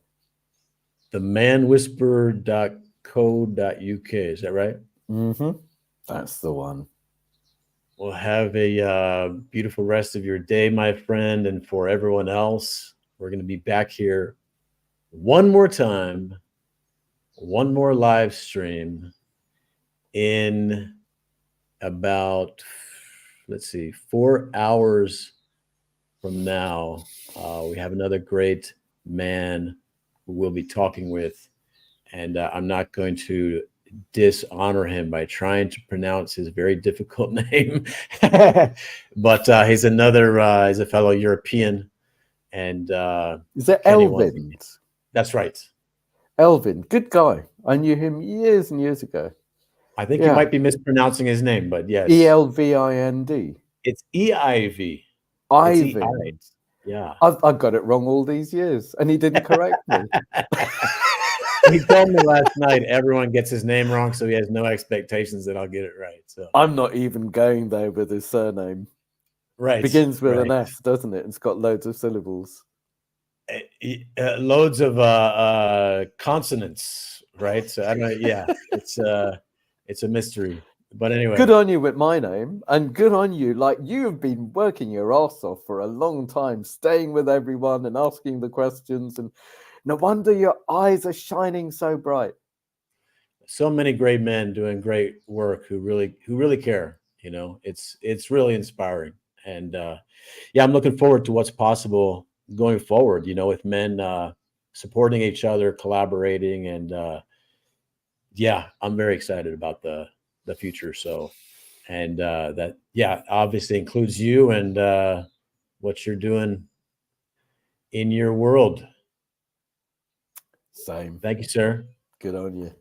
A: Themanwhisperer.co.uk. Is that right?
B: Mm-hmm. That's the one.
A: Well, have a beautiful rest of your day, my friend. And for everyone else, we're going to be back here one more time, one more live stream in about, let's see, 4 hours from now. We have another great man who we'll be talking with. And I'm not going to dishonor him by trying to pronounce his very difficult name. But he's a fellow European. And
B: Is it
A: Kenny, once again,
B: Elvin?
A: that's right.
B: Elvin, good guy. I knew him years and years ago.
A: I think you
B: Yeah.
A: might be mispronouncing his name, but yes,
B: Elvind.
A: it's EIV. It's EI.
B: Ivan.
A: Yeah.
B: I've got it wrong all these years, and he didn't correct me.
A: He told me last night everyone gets his name wrong, so he has no expectations that I'll get it right. So
B: I'm not even going there with his surname.
A: right,
B: Begins with an
A: right.
B: S, doesn't it? It's got loads of syllables.
A: Loads of consonants, right? So I don't know. Yeah, it's a mystery. But
B: Good
A: anyway,
B: on you with my name, and good on you. Like, you have been working your ass off for a long time, staying with everyone and asking the questions, and no wonder your eyes are shining so bright.
A: so many great men doing great work who really care. It's really inspiring. And yeah, I'm looking forward to what's possible going forward. With men supporting each other, collaborating, and yeah, I'm very excited about the future. So, and that, yeah, obviously includes you and what you're doing in your world.
B: Same.
A: Thank you, sir.
B: Good on you.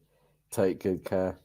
B: Take good care.